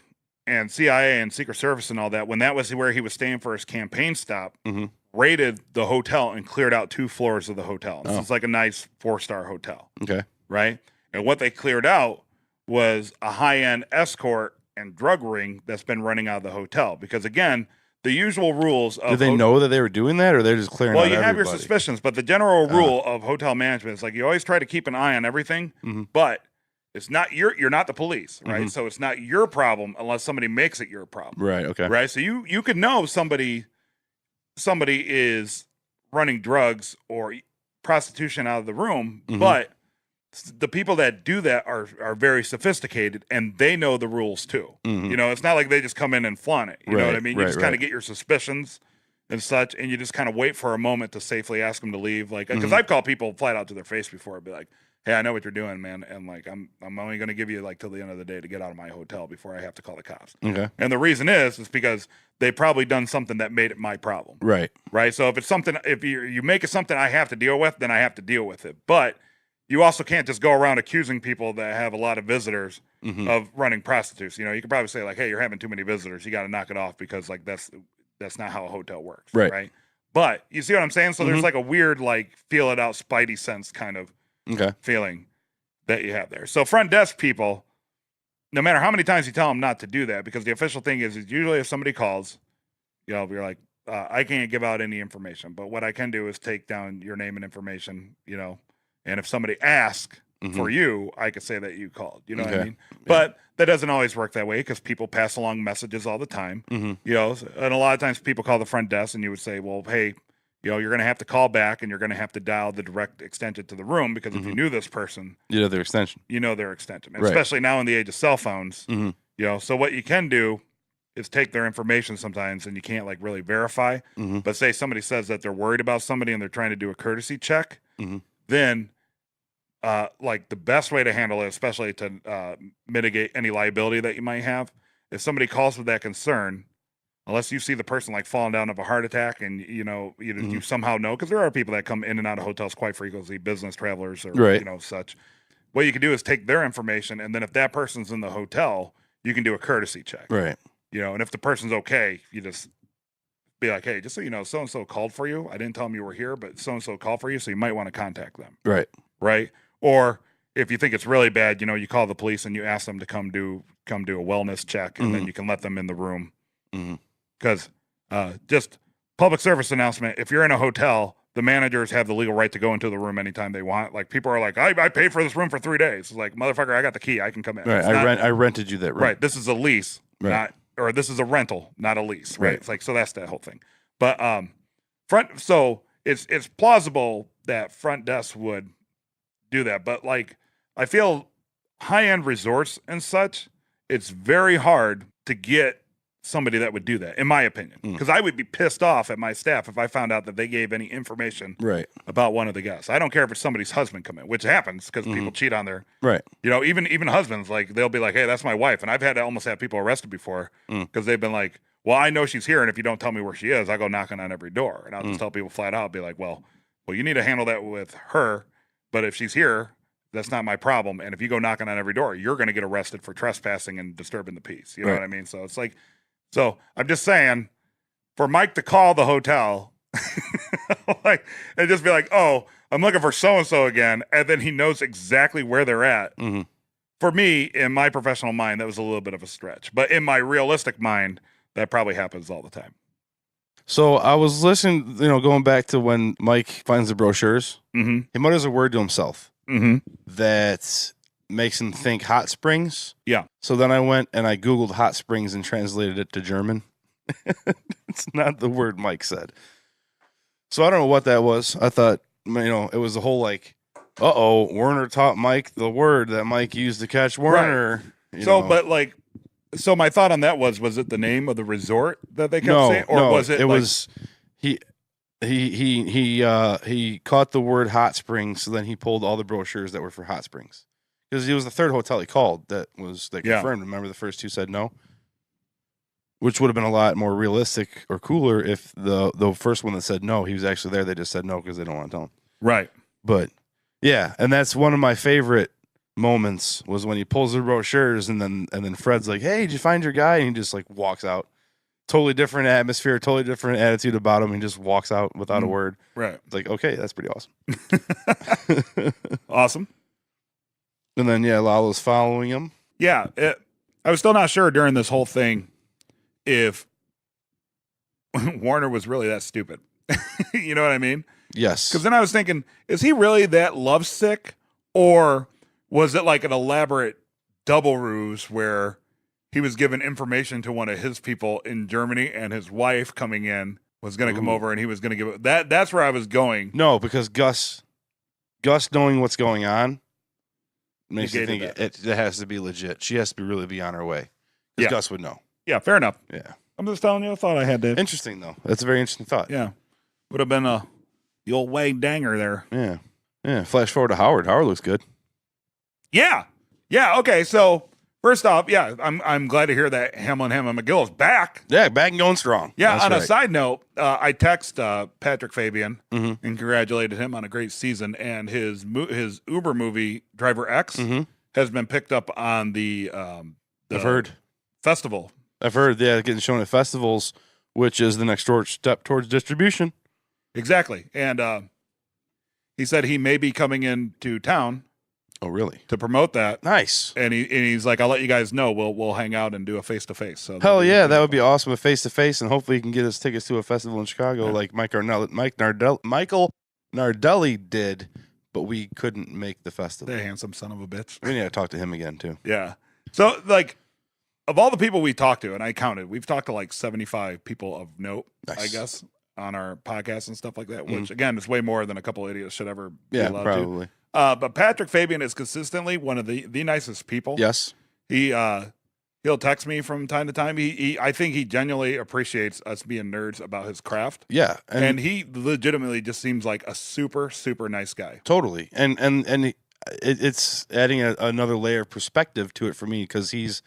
and CIA and Secret Service and all that, when that was where he was staying for his campaign stop, raided the hotel and cleared out 2 floors of the hotel. This is like a nice 4-star hotel. Okay. Right. And what they cleared out was a high-end escort and drug ring that's been running out of the hotel. Because again, the usual rules of Did they know that they were doing that, or they're just clearing out you have everybody? your suspicions, but the general rule of hotel management is like you always try to keep an eye on everything, but it's not you're not the police, right? So it's not your problem unless somebody makes it your problem. Right. Okay. Right? So you could know somebody is running drugs or prostitution out of the room, but the people that do that are very sophisticated and they know the rules too. You know, it's not like they just come in and flaunt it. You know what I mean? You just kind of get your suspicions and such, and you just kind of wait for a moment to safely ask them to leave. Like, because I've called people flat out to their face before, I'd be like, hey, I know what you're doing, man, and like I'm only going to give you like till the end of the day to get out of my hotel before I have to call the cops. Okay. And the reason is because they probably done something that made it my problem. Right. Right. So if it's something, if you make it something I have to deal with, then I have to deal with it. But you also can't just go around accusing people that have a lot of visitors of running prostitutes. You know, you could probably say like, hey, you're having too many visitors. You got to knock it off because like that's not how a hotel works. Right. But you see what I'm saying? So there's like a weird, like feel it out spidey sense kind of feeling that you have there. So front desk people, no matter how many times you tell them not to do that, because the official thing is usually if somebody calls, you know, you're like, I can't give out any information, but what I can do is take down your name and information, you know, and if somebody asks for you, I could say that you called, you know what I mean? Yeah. But that doesn't always work that way because people pass along messages all the time, you know, and a lot of times people call the front desk and you would say, well, hey, you know, you're going to have to call back and you're going to have to dial the direct extension to the room because if you knew this person, you know their extension. You know their extension, especially now in the age of cell phones. You know, so what you can do is take their information sometimes, and you can't like really verify. But say somebody says that they're worried about somebody and they're trying to do a courtesy check, then like the best way to handle it, especially to mitigate any liability that you might have, if somebody calls with that concern. Unless you see the person like falling down of a heart attack and, you know, you somehow know, because there are people that come in and out of hotels quite frequently, business travelers or, you know, such. What you can do is take their information, and then if that person's in the hotel, you can do a courtesy check. Right. You know, and if the person's okay, you just be like, hey, just so you know, so-and-so called for you. I didn't tell them you were here, but so-and-so called for you, so you might want to contact them. Right. Right. Or if you think it's really bad, you know, you call the police and you ask them to come do a wellness check, and then you can let them in the room. Because just public service announcement, if you're in a hotel, the managers have the legal right to go into the room anytime they want. Like people are like, I paid for this room for 3 days. It's like, motherfucker, I got the key. I can come in. Right. I rented you that room. Right. This is a lease, or this is a rental, not a lease. Right. It's like, so that's that whole thing. But so it's plausible that front desk would do that. But like, I feel high-end resorts and such, it's very hard to get somebody that would do that, in my opinion, because I would be pissed off at my staff if I found out that they gave any information about one of the guests. I don't care if it's somebody's husband come in, which happens because people cheat on their, you know, even husbands, like they'll be like, hey, that's my wife. And I've had to almost have people arrested before because they've been like, well, I know she's here. And if you don't tell me where she is, I go knocking on every door. And I'll just tell people flat out, I'll be like, well, you need to handle that with her. But if she's here, that's not my problem. And if you go knocking on every door, you're going to get arrested for trespassing and disturbing the peace. You know what I mean? So it's like, so I'm just saying, for Mike to call the hotel, like, and just be like, "Oh, I'm looking for so and so again," and then he knows exactly where they're at. For me, in my professional mind, that was a little bit of a stretch, but in my realistic mind, that probably happens all the time. So I was listening, you know, going back to when Mike finds the brochures, he mutters a word to himself. that makes him think hot springs. Yeah. So then I went and I Googled hot springs and translated it to German. It's not the word Mike said. So I don't know what that was. I thought, it was the whole like, Werner taught Mike the word that Mike used to catch Werner. Right. So my thought on that was it the name of the resort that they kept saying? Or was it was he caught the word hot springs, so then he pulled all the brochures that were for hot springs. Because it was the third hotel he called that confirmed. Remember the first two said no? Which would have been a lot more realistic or cooler if the first one that said no, he was actually there. They just said no because they don't want to tell him. Right. But yeah, and that's one of my favorite moments was when he pulls the brochures and then Fred's like, "Hey, did you find your guy?" And he just like walks out. Totally different atmosphere, totally different attitude about him. He just walks out without a word. Right. It's like, okay, that's pretty awesome. Awesome. And then Lalo's following him. Yeah, I was still not sure during this whole thing if Warner was really that stupid. You know what I mean? Yes. Because then I was thinking, is he really that lovesick? Or was it like an elaborate double ruse where he was given information to one of his people in Germany and his wife coming in was going to come over and he was going to give it that? That's where I was going. No, because Gus knowing what's going on makes you think it has to be legit. She has to really be on her way. Because Gus would know. Yeah, fair enough. Yeah. I'm just telling you, I thought I had to. Interesting, though. That's a very interesting thought. Yeah. Would have been the old Wade Danger there. Yeah. Yeah. Flash forward to Howard. Howard looks good. Yeah. Yeah. Okay. So first off, I'm glad to hear that Hamlin McGill is back. Yeah, back and going strong. Yeah. That's on right. a side note, I text Patrick Fabian and congratulated him on a great season, and his Uber movie Driver X has been picked up on the I've heard festival. I've heard, getting shown at festivals, which is the next step towards distribution. Exactly. And he said he may be coming into town. Oh, really? To promote that. Nice. And he's like, I'll let you guys know. We'll hang out and do a face-to-face. So hell yeah, that would be awesome, a face-to-face, and hopefully he can get us tickets to a festival in Chicago like Michael Nardelli did, but we couldn't make the festival. The handsome son of a bitch. We need to talk to him again, too. Yeah. So, like, of all the people we talked to, and I counted, we've talked to like 75 people of note, I guess, on our podcast and stuff like that, which, again, is way more than a couple idiots should ever be allowed probably. to. But Patrick Fabian is consistently one of the nicest people. Yes. He'll text me from time to time. I think he genuinely appreciates us being nerds about his craft. Yeah. And he legitimately just seems like a super, super nice guy. Totally. And it's adding another layer of perspective to it for me because he's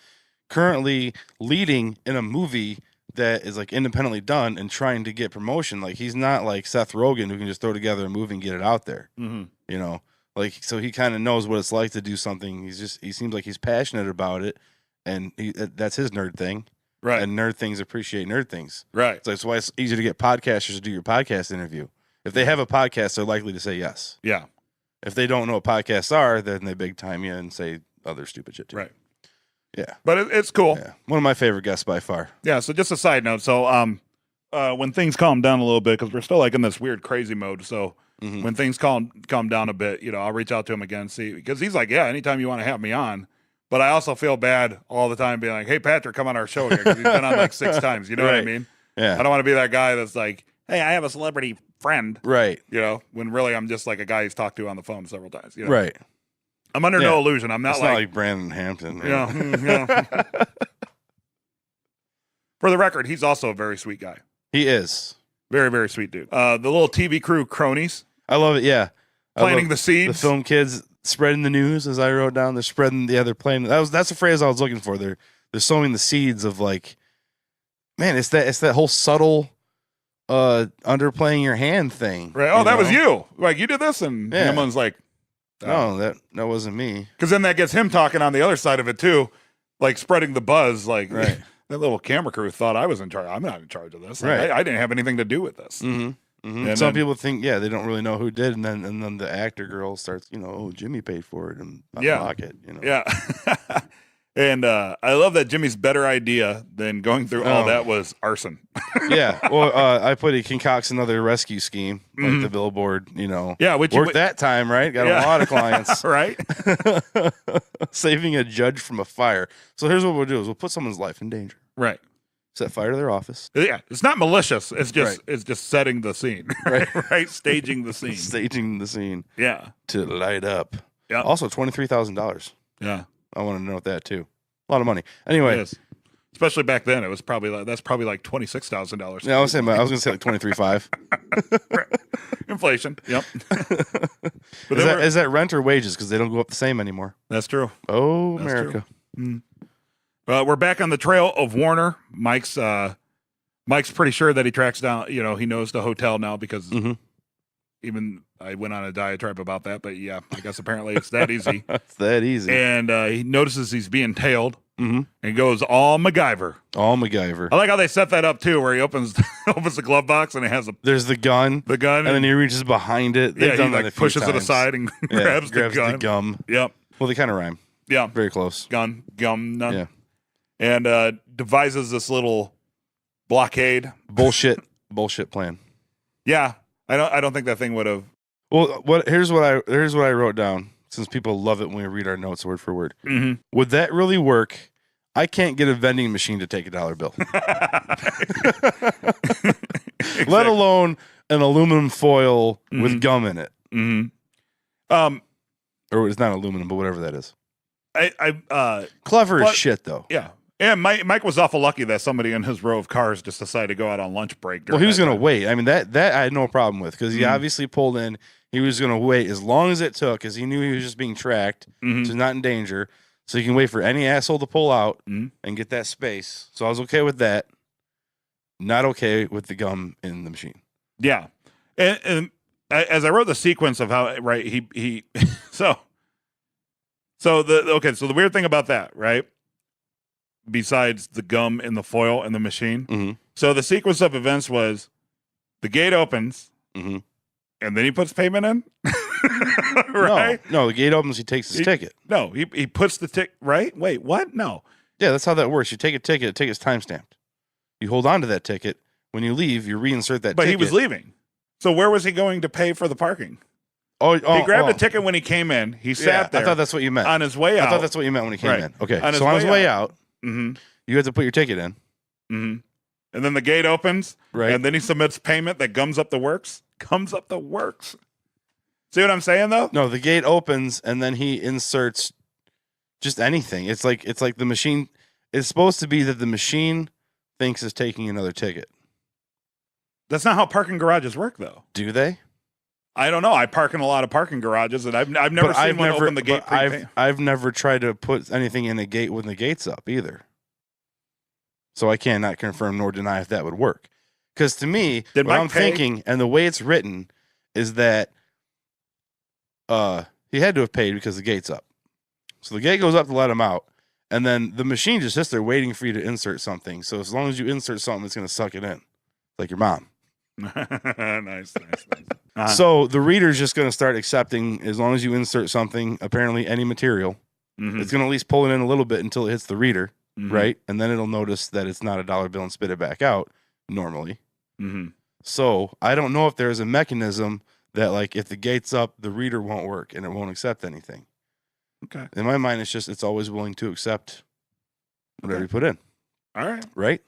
currently leading in a movie that is like independently done and trying to get promotion. Like he's not like Seth Rogen who can just throw together a movie and get it out there. You know, like, so he kind of knows what it's like to do something. He seems like he's passionate about it, and that's his nerd thing. Right. And nerd things appreciate nerd things. Right. So that's why it's easy to get podcasters to do your podcast interview. If they have a podcast, they're likely to say yes. Yeah. If they don't know what podcasts are, then they big time you and say other stupid shit too. Right. Yeah. But it's cool. Yeah. One of my favorite guests by far. Yeah. So just a side note. So when things calm down a little bit, because we're still like in this weird crazy mode. So when things calm down a bit, I'll reach out to him again, see, because he's like, yeah, anytime you want to have me on. But I also feel bad all the time being like, hey, Patrick, come on our show here, because he's been on like 6 times. You know what I mean? Yeah. I don't want to be that guy that's like, hey, I have a celebrity friend. Right. When really I'm just like a guy he's talked to on the phone several times. Right. I'm under no illusion. I'm not not like Brandon Hampton. Right? Yeah. For the record, he's also a very sweet guy. He is. Very, very sweet dude. The little TV crew cronies. I love it, yeah. Planting the seeds. The film kids spreading the news, as I wrote down. They're spreading, they're playing. That's the phrase I was looking for. They're sowing the seeds of like, man, it's that whole subtle underplaying your hand thing. Right. Oh, that was you. Like, you did this, and Hamlin's like, no, that wasn't me. Because then that gets him talking on the other side of it too, like spreading the buzz. Like, right. That little camera crew thought I was in charge. I'm not in charge of this. Right. I didn't have anything to do with this. And some people think, they don't really know who did, and then the actor girl starts, oh, Jimmy paid for it and unlock it. Yeah. And I love that Jimmy's better idea than going through all Oh. that was arson. Yeah. Well, I put he concocts another rescue scheme, like the billboard, Yeah, which worked that time, right? Got Yeah. a lot of clients. right? Saving a judge from a fire. So here's what we'll do is we'll put someone's life in danger. Right. Set fire to their office. Yeah, it's not malicious. It's just Right. it's just setting the scene. Right. right? Staging the scene. Staging the scene Yeah. to light up. Yeah. Also $23,000. Yeah. I want to note that too. A lot of money. Anyway. It is. Especially back then, it was probably that's probably like $26,000. Yeah, I was going to say like 23.5. Inflation. Yep. But Is that rent or wages? Because they don't go up the same anymore. that's true. Oh, That's America. We're back on the trail of Warner. Mike's pretty sure that he tracks down. He knows the hotel now because Mhm. even I went on a diatribe about that. But yeah, I guess apparently it's that easy. It's that easy. And he notices he's being tailed Mhm. and goes all MacGyver. All MacGyver. I like how they set that up too, where he opens the glove box and it has There's the gun, the gun, and then he reaches behind it. They've yeah, done he that a like few pushes it times. aside and Yeah, grabs the gun. gum. Yep. Well, they kind of rhyme. Yeah. Very close. Gun. None. Yeah. And devises this little blockade. Bullshit plan. Yeah. I don't think that thing would have. Well, here's what I wrote down, since people love it when we read our notes word for word. Mhm. Would that really work? I can't get a vending machine to take $1 bill, let alone an aluminum foil with gum in it. Mm-hmm. Or it's not aluminum, but whatever that is. But- Clever as shit, though. Yeah. Yeah, Mike was awful lucky that somebody in his row of cars just decided to go out on lunch break. Well, he was going to wait. I mean, that I had no problem with, because he obviously pulled in. He was going to wait as long as it took, because he knew he was just being tracked, so he's not in danger. So he can wait for any asshole to pull out and get that space. So I was okay with that. Not okay with the gum in the machine. Yeah, and as I wrote the sequence of how he so the weird thing about that, right? Besides the gum in the foil in the machine, Mm-hmm. so the sequence of events was the gate opens, Mm-hmm. and then he puts payment in. Right? No, the gate opens, he takes his ticket. No, he puts the ticket. Right? Wait, what? No. Yeah, that's how that works. You take a ticket, the ticket's timestamped. You hold on to that ticket. When you leave, you reinsert that But ticket. he was leaving. So where was he going to pay for the parking? Oh, He grabbed a ticket when he came in. He sat there. I thought that's what you meant. on his way out. I thought that's what you meant when he came Right. in. Okay, On his so on his way way out, Mm-hmm. you have to put your ticket in. Mm-hmm. And then the gate opens, Right. and then he submits payment that gums up the works. Comes up the works. See what I'm saying, though? No, the gate opens, and then he inserts just anything. It's like the machine. It's supposed to be that the machine thinks is taking another ticket. That's not how parking garages work, though. Do they? I don't know. I park in a lot of parking garages, and I've never But seen one open the gate. but I've never tried to put anything in a gate when the gate's up either. So I cannot confirm nor deny if that would work. Because to me, Did what Mike I'm pay? thinking, and the way it's written, is that he had to have paid because the gate's up. So the gate goes up to let him out, and then the machine just sits there waiting for you to insert something. So as long as you insert something, it's going to suck it in, like your mom. nice. So the reader's just going to start accepting, as long as you insert something, apparently any material, Mhm. it's going to at least pull it in a little bit until it hits the reader, Mhm. right? And then it'll notice that it's not $1 bill and spit it back out normally. Mhm. So I don't know if there's a mechanism that, like, if the gate's up, the reader won't work and it won't accept anything. Okay. In my mind, it's always willing to accept whatever Okay. you put in, All right. right?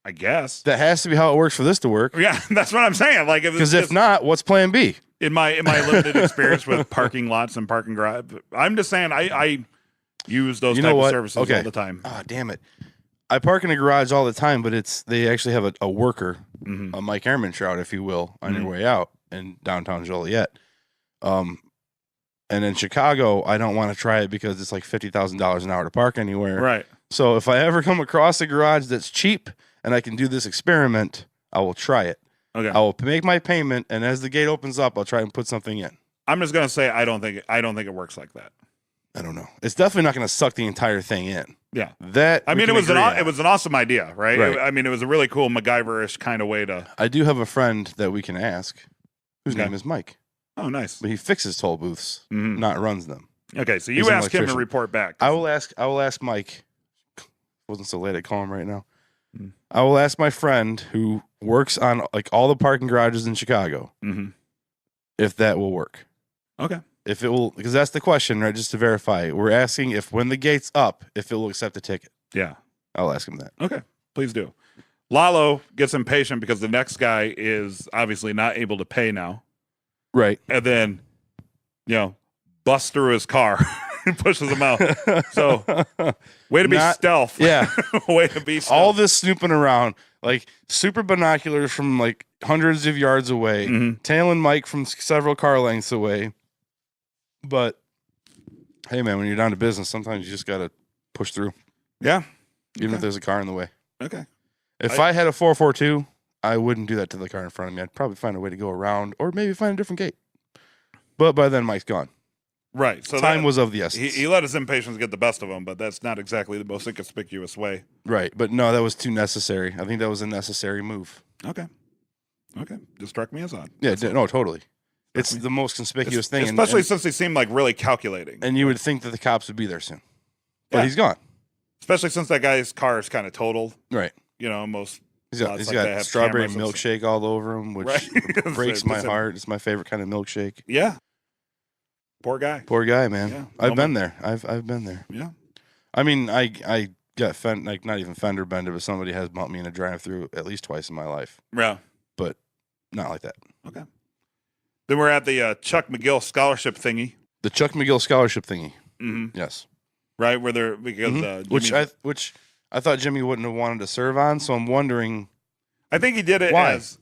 I guess. That has to be how it works for this to work. Yeah, that's what I'm saying. Like, Because if not, what's plan B? in my limited experience with parking lots and parking garage, I'm just saying I use those You type know of what? services Okay. all the time. Oh, damn it. I park in a garage all the time, but they actually have a worker, Mhm. a Mike Ehrman trout, if you will, on your way out in downtown Joliet. And in Chicago, I don't want to try it because it's like $50,000 an hour to park anywhere. Right. So if I ever come across a garage that's cheap and I can do this experiment, I will try it. Okay. I will make my payment, and as the gate opens up, I'll try and put something in. I'm just gonna say I don't think it works like that. I don't know. It's definitely not going to suck the entire thing in. Yeah. That I we mean, can it was agree on. it was an awesome idea, right? Right. I mean, it was a really cool MacGyver-ish kind of way to. I do have a friend that we can ask, whose Okay. name is Mike, Oh, nice. but he fixes toll booths, Mhm. not runs them. Okay, so He's you an ask him to electrician. report back. I will ask Mike. Wasn't so late. I call him right now. Mm. I will ask my friend who works on like all the parking garages in Chicago Mm-hmm. if that will work. Okay. If it will, because that's the question, right? Just to verify, we're asking if when the gate's up, if it will accept a ticket. Yeah. I'll ask him that. Okay. Please do. Lalo gets impatient because the next guy is obviously not able to pay now. Right. And then, busts through his car and pushes him out. So, way to be stealth. Yeah. Way to be stealth. All this snooping around, like super binoculars from like hundreds of yards away, Mhm. tailing Mike from several car lengths away. But hey, man, when you're down to business, sometimes you just got to push through, Yeah. even if there's a car in the way. Okay. If I had a 442, I wouldn't do that to the car in front of me. I'd probably find a way to go around or maybe find a different gate. But by then, Mike's gone. Right. So Time was of the essence. He let his impatience get the best of him, but that's not exactly the most inconspicuous way. Right. But no, that was too necessary. I think that was a necessary move. Okay. Just struck me as odd. Yeah, no, totally. It's the most conspicuous thing. Especially since he seemed like really calculating. And you would think that the cops would be there soon. But Yeah. he's gone. Especially since that guy's car is kind of totaled. Right. Most. He's lots got like they have strawberry cameras and milkshake all over him, which Right. breaks my heart. It's my favorite kind of milkshake. Yeah. Poor guy. Poor guy, man. Yeah. I've been there. I've been there. Yeah. I mean, I got not even fender bender, but somebody has bumped me in a drive-through at least twice in my life. Yeah. But not like that. Okay. Then we're at the Chuck McGill scholarship thingy. The Chuck McGill scholarship thingy. Mm-hmm. Yes. Right, where they're because Jimmy, which I thought Jimmy wouldn't have wanted to serve on, so I'm wondering. I think he did it why? as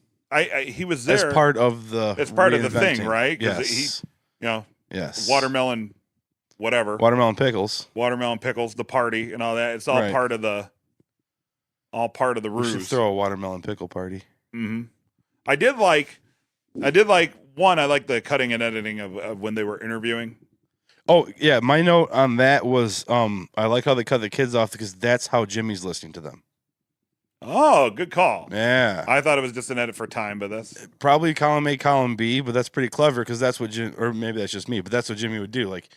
he was there As part of the. It's part of the thing, reinventing. right? Yes. Yes. Watermelon, whatever. Watermelon pickles. Watermelon pickles, the party, and all that. It's all Right. part of the. All part of the We should ruse. throw a watermelon pickle party. Mm-hmm. I did like one. I like the cutting and editing of when they were interviewing. Oh yeah, my note on that was I like how they cut the kids off because that's how Jimmy's listening to them. Oh, good call. Yeah, I thought it was just an edit for time, but that's probably column A, column B, but that's pretty clever because that's what or maybe that's just me, but that's what Jimmy would do. Like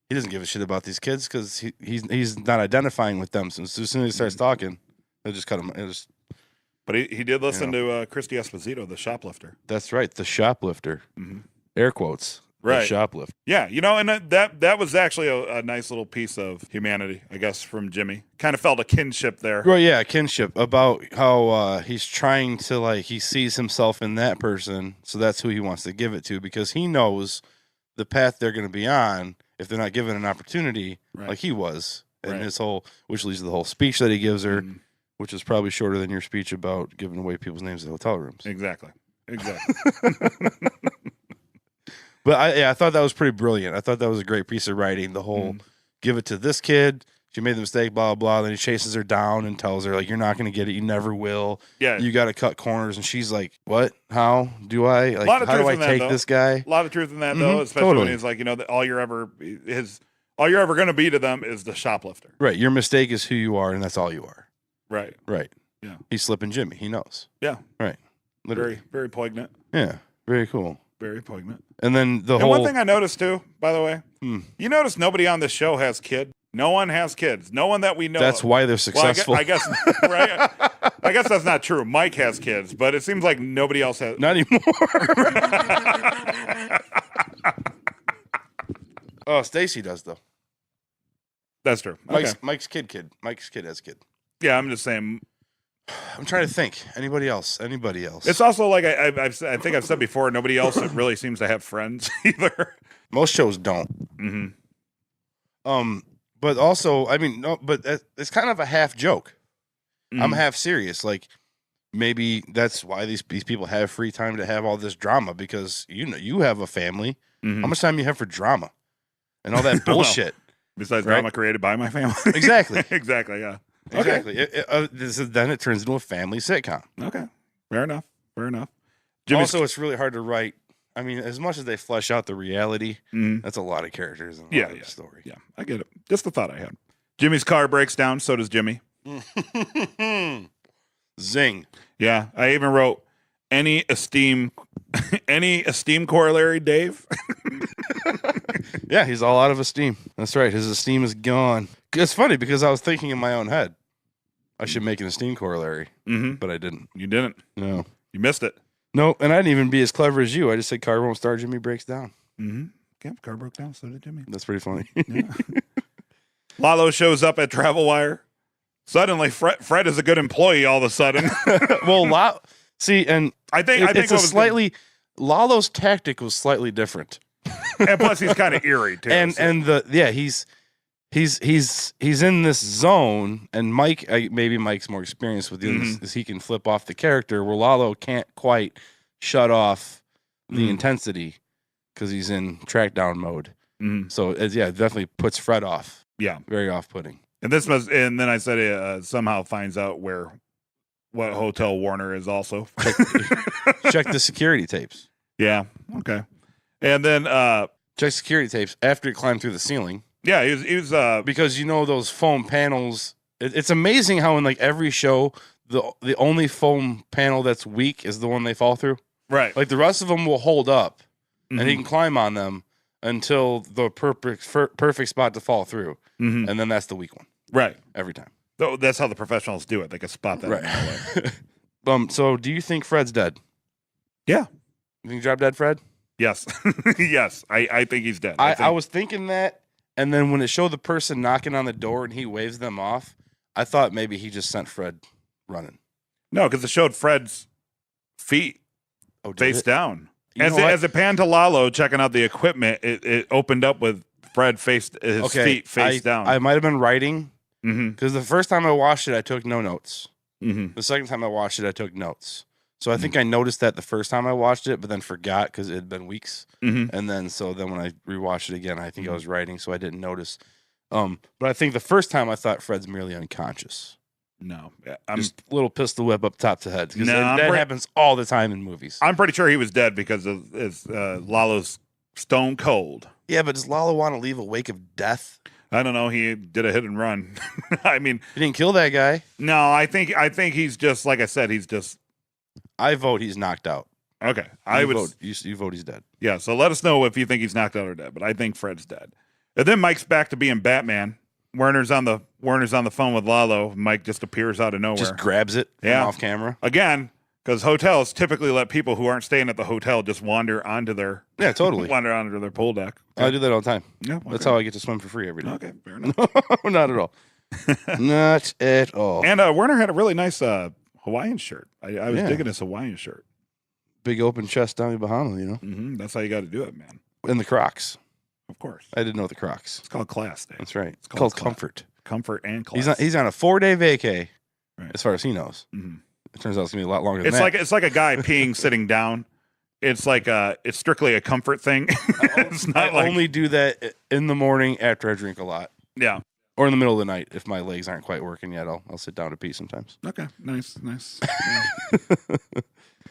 he doesn't give a shit about these kids because he's not identifying with them. So as soon as he starts talking, they'll just cut him. But he did listen to Christy Esposito, the shoplifter. That's right, the shoplifter. Mm-hmm. Air quotes. Right. The shoplifter. Yeah, and that was actually a nice little piece of humanity, I guess, from Jimmy. Kind of felt a kinship there. Well, yeah, kinship about how he's trying to he sees himself in that person, so that's who he wants to give it to because he knows the path they're going to be on if they're not given an opportunity like he was. And his whole, which leads to the whole speech that he gives her, which is probably shorter than your speech about giving away people's names at hotel rooms. Exactly. But I thought that was pretty brilliant. I thought that was a great piece of writing. The whole give it to this kid. She made the mistake, blah, blah, blah. Then he chases her down and tells her, you're not going to get it. You never will. Yeah. You got to cut corners. And she's like, what? How do I? A lot of how do truth I in that, take though. this guy? A lot of truth in that, though, especially totally. when he's like, that all you're ever going to be to them is the shoplifter. Right. Your mistake is who you are, and that's all you are. Right. Right. Yeah. He's slipping Jimmy. He knows. Yeah. Right. Literally. Very, very poignant. Yeah. Very cool. Very poignant. And then the And whole. one thing I noticed too, by the way, you notice nobody on this show has kids. No one has kids. No one that we know. That's of. why they're successful. Well, I guess right. I guess that's not true. Mike has kids, but it seems like nobody else has. Not anymore. Oh, Stacy does though. That's true. Okay. Mike's kid. Mike's kid has kid. Yeah, I'm just saying. I'm trying to think. Anybody else? It's also like I think I've said before. Nobody else really seems to have friends either. Most shows don't. Mm-hmm. But also, I mean, no, but it's kind of a half joke. I'm half serious. Like maybe that's why these people have free time to have all this drama because you have a family. How much time you have for drama and all that bullshit? Besides drama created by my family. Exactly. Exactly. Yeah. Exactly. Then it turns into a family sitcom. Okay. Fair enough. Also, it's really hard to write. I mean, as much as they flesh out the reality, that's a lot of characters in the story. Yeah, I get it. Just the thought I had. Jimmy's car breaks down. So does Jimmy. Zing. Yeah, I even wrote any esteem corollary, Dave. Yeah, he's all out of esteem. That's right. His esteem is gone. It's funny because I was thinking in my own head, I should make an esteem corollary, but I didn't. You didn't. No. You missed it. No, and I didn't even be as clever as you. I just said car won't start, Jimmy breaks down. Yeah, car broke down, so did Jimmy. That's pretty funny. Yeah. Lalo shows up at Travel Wire. Suddenly, Fred is a good employee all of a sudden. Well, see, and I think it's a slightly Lalo's tactic was slightly different, and plus he's kind of eerie too. He's in this zone, and Mike, maybe Mike's more experienced with this, he can flip off the character where Lalo can't quite shut off the intensity because he's in track down mode. So it definitely puts Fred off. Yeah, very off-putting. And then I said it somehow finds out what Hotel Warner is also. Check the security tapes. Yeah. Okay. And then check security tapes after he climbed through the ceiling. Yeah, he was because those foam panels. It's amazing how in like every show the only foam panel that's weak is the one they fall through. Right. Like the rest of them will hold up, and he can climb on them until the perfect spot to fall through, and then that's the weak one. Right. Every time. So that's how the professionals do it. They can spot that. Right. So do you think Fred's dead? Yeah. You think he dropped dead, Fred? Yes. Yes. I think he's dead. I was thinking that, and then when it showed the person knocking on the door and he waves them off, I thought maybe he just sent Fred running. No, because it showed Fred's feet face down. As it panned to Lalo checking out the equipment, it opened up with Fred feet face down. I might have been writing because the first time I watched it, I took no notes. The second time I watched it, I took notes. So I think I noticed that the first time I watched it, but then forgot because it had been weeks. And then when I rewatched it again, I think I was writing, so I didn't notice. But I think the first time I thought Fred's merely unconscious. No, just a little pistol whip up top to head. Because that happens all the time in movies. I'm pretty sure he was dead because of Lalo's stone cold. Yeah, but does Lalo want to leave a wake of death? I don't know. He did a hit and run. I mean, he didn't kill that guy. No, I think he's just like I said. He's just. I vote he's knocked out. Okay, You vote he's dead. Yeah. So let us know if you think he's knocked out or dead. But I think Fred's dead. And then Mike's back to being Batman. Werner's on the phone with Lalo. Mike just appears out of nowhere. Just grabs it from off camera. Again, because hotels typically let people who aren't staying at the hotel just wander onto their wander onto their pool deck. Okay. I do that all the time. Yeah, okay. That's how I get to swim for free every day. Okay, fair enough. No, not at all. Not at all. And Werner had a really nice Hawaiian shirt. I was digging his Hawaiian shirt. Big open chest Tommy Bahama, That's how you got to do it, man. And the Crocs. Of course. I didn't know the Crocs. It's called class, Dave. That's right. It's called comfort. Comfort and class. He's on a 4-day vacay, right, as far as he knows. It turns out it's going to be a lot longer than that. It's like a guy peeing sitting down. It's like it's strictly a comfort thing. It's not I only do that in the morning after I drink a lot. Yeah. Or in the middle of the night if my legs aren't quite working yet. I'll sit down to pee sometimes. Okay. Nice. Yeah.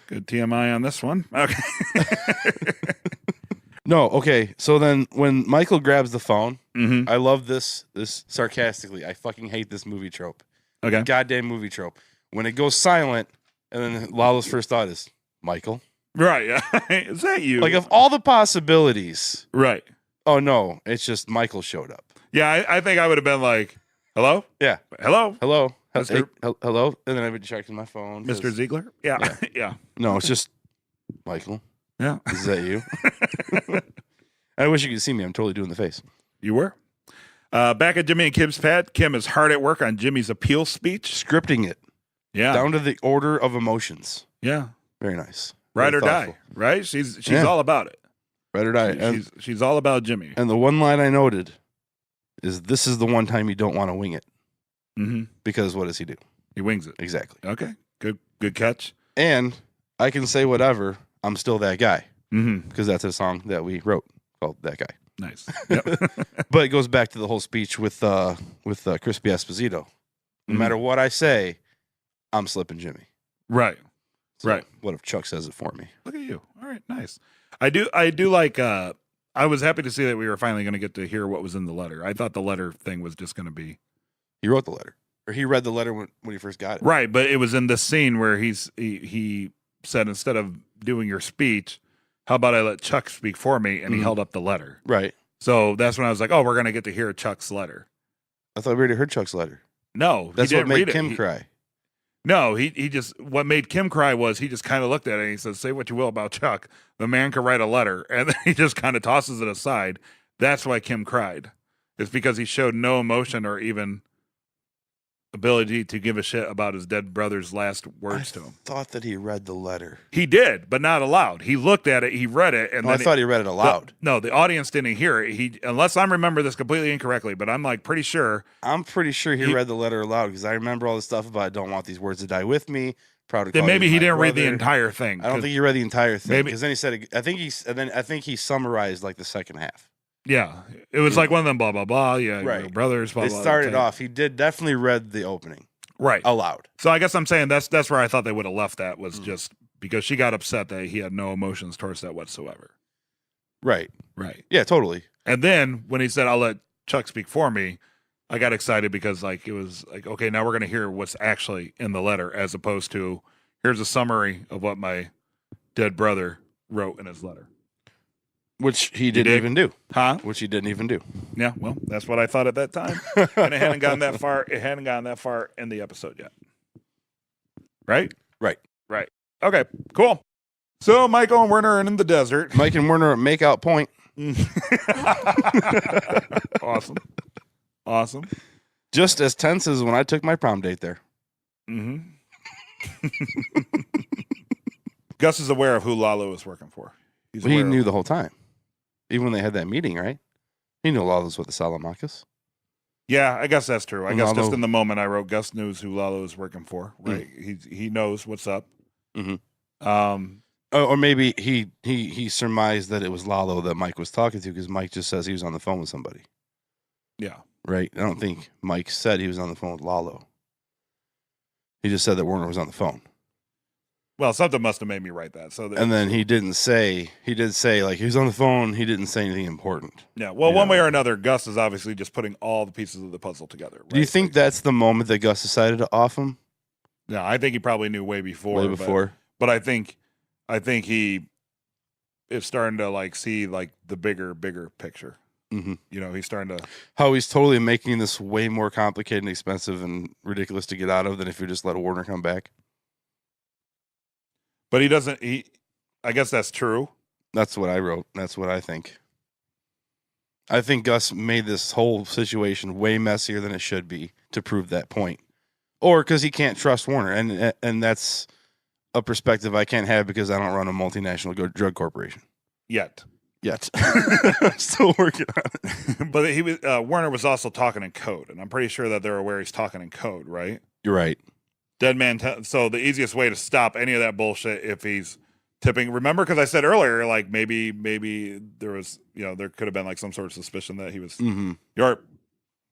Good TMI on this one. Okay. No, okay. So then when Michael grabs the phone, I love this sarcastically. I fucking hate this movie trope. Okay. Goddamn movie trope. When it goes silent, and then Lalo's first thought is, Michael? Right, yeah. Is that you? Like, of all the possibilities. Right. Oh, no. It's just Michael showed up. Yeah, I think I would have been like, hello? Yeah. Hello? Hello? Hello? And then I would check my phone. Mr. Ziegler? Yeah. Yeah. No, it's just Michael. Yeah. Is that you? I wish you could see me. I'm totally doing the face. You were? Back at Jimmy and Kim's pad, Kim is hard at work on Jimmy's appeal speech. Scripting it. Yeah. Down to the order of emotions. Yeah. Very nice. Ride Very or thoughtful. die, right? She's all about it. Ride or die. She's all about Jimmy. And the one line I noted is, this is the one time you don't want to wing it. Because what does he do? He wings it. Exactly. Okay. Good catch. And I can say whatever, I'm still that guy. Because that's a song that we wrote called That Guy. Nice. Yep. But it goes back to the whole speech with Crispy Esposito. No matter what I say, I'm slipping Jimmy. Right. So right. What if Chuck says it for me? Look at you. All right. Nice. I do like, I was happy to see that we were finally going to get to hear what was in the letter. I thought the letter thing was just going to be. He wrote the letter. Or he read the letter when he first got it. Right. But it was in this scene where he said, instead of doing your speech, how about I let Chuck speak for me? And he held up the letter. Right. So that's when I was like, oh, we're going to get to hear Chuck's letter. I thought we already heard Chuck's letter. No, That's he what didn't made read it. Kim cry. No, he just, what made Kim cry was he just kind of looked at it and he said, say what you will about Chuck. The man could write a letter. And then he just kind of tosses it aside. That's why Kim cried. It's because he showed no emotion or even ability to give a shit about his dead brother's last words to him. Thought that he read the letter. He did, but not aloud. He looked at it, he read it, and I thought he read it aloud. No, the audience didn't hear it. He, unless I remember this completely incorrectly, but I'm like pretty sure. I'm pretty sure he read the letter aloud because I remember all the stuff about I don't want these words to die with me. Proud to call Then maybe you he my didn't read the brother. entire thing. I don't think he read the entire thing Maybe- because then he said I think he summarized like the second half. Yeah, it was like one of them blah blah blah. Yeah, Right. your brothers. Blah They blah. started off. He did definitely read the opening right. aloud. So I guess I'm saying that's where I thought they would have left that was just because she got upset that he had no emotions towards that whatsoever. Right. Right. Yeah. Totally. And then when he said, "I'll let Chuck speak for me," I got excited because like it was like, okay, now we're gonna hear what's actually in the letter as opposed to here's a summary of what my dead brother wrote in his letter. Which he didn't did? even do. Huh? Which he didn't even do. Yeah, well, that's what I thought at that time. And it hadn't gotten that far. It hadn't gotten that far in the episode yet. Right? Right. Right. Okay, cool. So Michael and Werner are in the desert. Mike and Werner at makeout point. Awesome. Awesome. Just as tense as when I took my prom date there. Mm-hmm. Gus is aware of who Lalo is working for. He's He aware of- knew the whole time. Even when they had that meeting, right? He knew Lalo's with the Salamanca's. Yeah, I guess that's true. I guess Lalo- just in the moment I wrote Gus knows who Lalo is working for. Right. He knows what's up. Mhm. Um Or maybe he surmised that it was Lalo that Mike was talking to because Mike just says he was on the phone with somebody. yeah. Right? I don't think Mike said he was on the phone with Lalo. He just said that Werner was on the phone. Well, something must have made me write that. So that, And then he did say like he was on the phone, he didn't say anything important. yeah. Well, you one know. way or another, Gus is obviously just putting all the pieces of the puzzle together. Right? Do you think Like, that's the moment that Gus decided to off him? No, I think he probably knew way before. Way before? But I think he is starting to like see like the bigger picture. Mhm. You know, he's starting to. How he's totally making this way more complicated and expensive and ridiculous to get out of than if you just let Warner come back. But he doesn't. I guess that's true. That's what I wrote. That's what I think. I think Gus made this whole situation way messier than it should be to prove that point. Or because he can't trust Warner. And that's a perspective I can't have because I don't run a multinational drug corporation. Yet. I'm still working on it. But he was Werner was also talking in code, and I'm pretty sure that they're aware he's talking in code, right? You're right. Dead man. So the easiest way to stop any of that bullshit if he's tipping. Remember, because I said earlier, like maybe there was, there could have been like some sort of suspicion that he was, Mm-hmm. or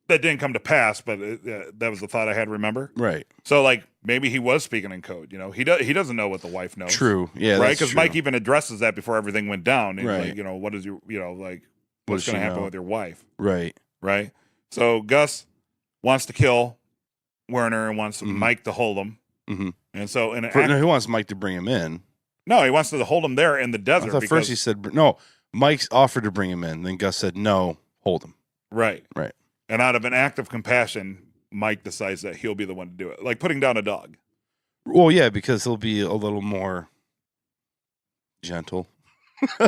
that didn't come to pass, but that was the thought I had. Remember, Right. so like maybe he was speaking in code. He doesn't know what the wife knows. True. Yeah. Right, that's because true. Mike even addresses that before everything went down. He's Right. like, what is your, like What what's does going to she happen know? with your wife? Right. Right. So Gus wants to kill Werner and wants Mhm. Mike to hold him. Mhm. And so in an No, he wants Mike to bring him in. no, he wants to hold him there in the I desert. thought first he said no. Mike's offered to bring him in. Then Gus said no. Hold him. right. Right. And out of an act of compassion, Mike decides that he'll be the one to do it, like putting down a dog. Well, yeah, because he'll be a little more gentle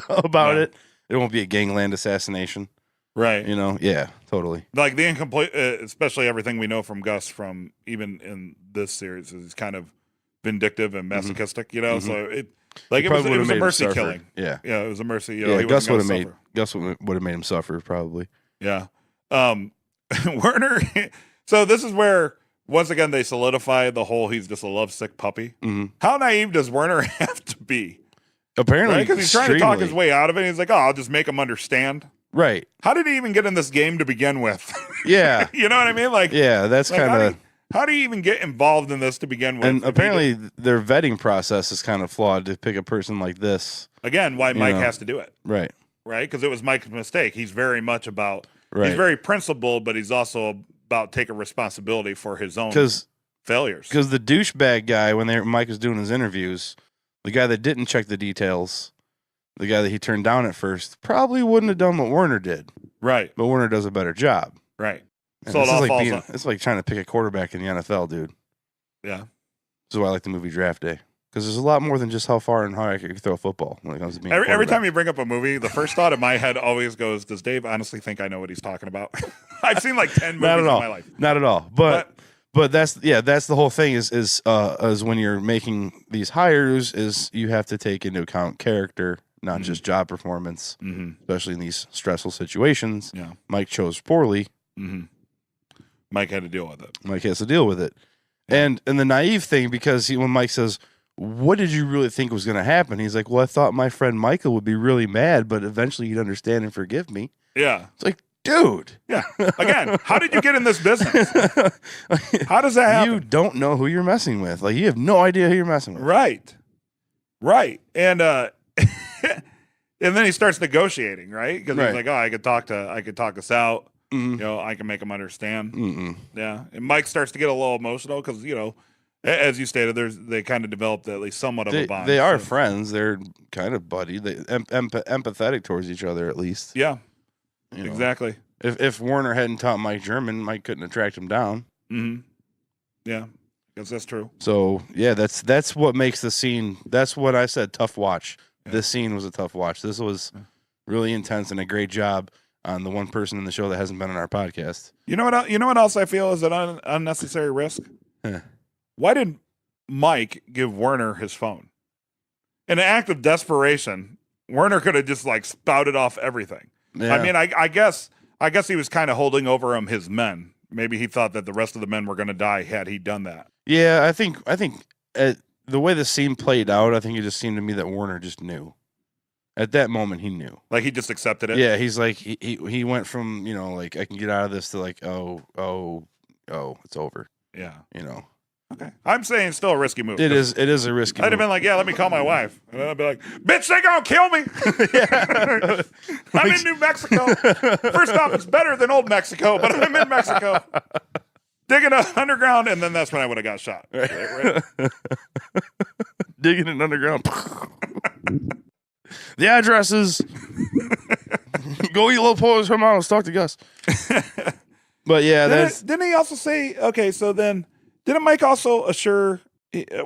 about Yeah. it. It won't be a gangland assassination. Right. Yeah, totally. Like the incomplete, especially everything we know from Gus from even in this series is kind of vindictive and masochistic. Mhm. So it was Probably a would've made him mercy suffer. killing. Yeah. Yeah, it was a mercy. Yeah, he Gus wasn't would have gonna made suffer. would have made him suffer probably. Yeah. Werner. So this is where once again they solidify the whole he's just a lovesick puppy. Mm-hmm. How naive does Werner have to be? Apparently, Right? Because he's trying to talk his extremely. way out of it. He's like, I'll just make him understand. Right. How did he even get in this game to begin with? Yeah. You know what I mean? Like, Yeah, that's like, kind of. how do you even get involved in this to begin with? And If he apparently, their vetting process is kind of flawed to pick a person like this. again, why you Mike know. has to do it, Right. right? Because it was Mike's mistake. He's very much about. Right. He's very principled, but he's also about taking responsibility for his own Because failures. the douchebag guy, when Mike was doing his interviews, the guy that didn't check the details, the guy that he turned down at first, probably wouldn't have done what Werner did. Right. but Werner does a better job. Right. And So this it is all like falls being, on. it's like trying to pick a quarterback in the NFL, dude. Yeah. This is why I like the movie Draft Day. Because there's a lot more than just how far and how I can throw a football when it comes to being Every time you bring up a movie, the first thought in my head always goes, does Dave honestly think I know what he's talking about? I've seen like 10 movies Not at in all. my life. Not at all. But that's the whole thing is when you're making these hires is you have to take into account character, not just job performance, especially in these stressful situations. Yeah. Mike chose poorly. Mike had to deal with it. Mike has to deal with it. And the naive thing, because when Mike says, what did you really think was going to happen? He's like, well, I thought my friend Michael would be really mad, but eventually he'd understand and forgive me. Yeah. It's like, dude. Yeah. Again, how did you get in this business? How does that happen? You don't know who you're messing with. Like, you have no idea who you're messing with. Right. And and then he starts negotiating, right? Because he's like, oh, I could talk this out. You know, I can make him understand. Yeah. And Mike starts to get a little emotional because, you know, as you stated, they kind of developed at least somewhat of a bond. They are friends. They're kind of buddy. They empathetic towards each other, at least. Yeah. You know, exactly. If Werner hadn't taught Mike German, Mike couldn't have tracked him down. Yeah. Guess that's true. So yeah, that's what makes the scene. That's what I said. Tough watch. Yeah. This scene was a tough watch. This was really intense and a great job on the one person in the show that hasn't been on our podcast. You know what? You know what else I feel is an unnecessary risk. Why did Mike give Werner his phone? In an act of desperation, Werner could have just like spouted off everything. Yeah. I mean, I guess he was kind of holding over him his men. Maybe he thought that the rest of the men were going to die had he done that. Yeah, I think the way the scene played out, I think it just seemed to me that Werner just knew. At that moment, he knew. Like he just accepted it. Yeah, he's like he went from, you know, like I can get out of this to like oh it's over. Yeah, you know. Okay, I'm saying it's still a risky move. It is a risky move. I'd have been like, yeah, let me call my wife. And then I'd be like, bitch, they gonna kill me. I'm in New Mexico. First off, it's better than old Mexico, but I'm in Mexico. Digging underground, and then that's when I would have got shot. Right? Digging it underground. The address is go eat little Polish hermanos, talk to Gus. But yeah, didn't he also say, okay, so then didn't Mike also assure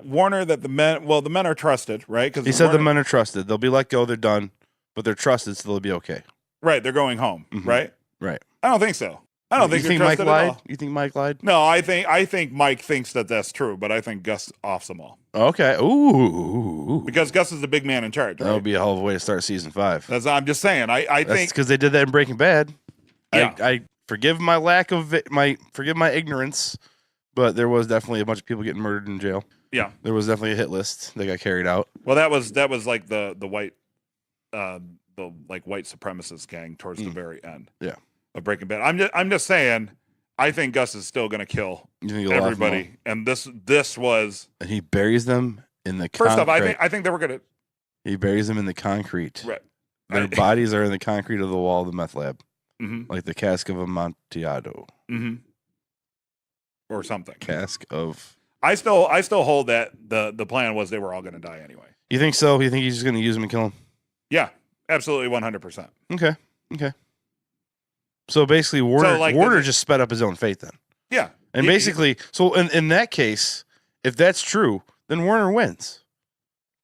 Warner that the men are trusted, right? Because he said the men are trusted. They'll be let go, they're done, but they're trusted, so they'll be okay. Right, they're going home, right? Right. I don't think so. I don't think you think Mike lied. You think Mike lied? No, I think Mike thinks that that's true, but I think Gus offs them all. Okay. Ooh. Because Gus is the big man in charge. Right? That would be a hell of a way to start season 5. I'm just saying. I think because they did that in Breaking Bad. Yeah. I forgive my forgive my ignorance, but there was definitely a bunch of people getting murdered in jail. Yeah. There was definitely a hit list that got carried out. Well, that was like the white white supremacist gang towards the very end. Yeah. Of Breaking Bad. I'm just saying. I think Gus is still going to kill everybody, and this was. And he buries them in the first off. I think they were going to. He buries them in the concrete. Right. Their bodies are in the concrete of the wall of the meth lab, like the cask of Amontillado, or something. Cask of. I still hold that the plan was they were all going to die anyway. You think so? You think he's just going to use them and kill them? Yeah, absolutely, 100%. Okay. So basically, Warner just sped up his own fate then. Yeah. And basically, so in that case, if that's true, then Warner wins.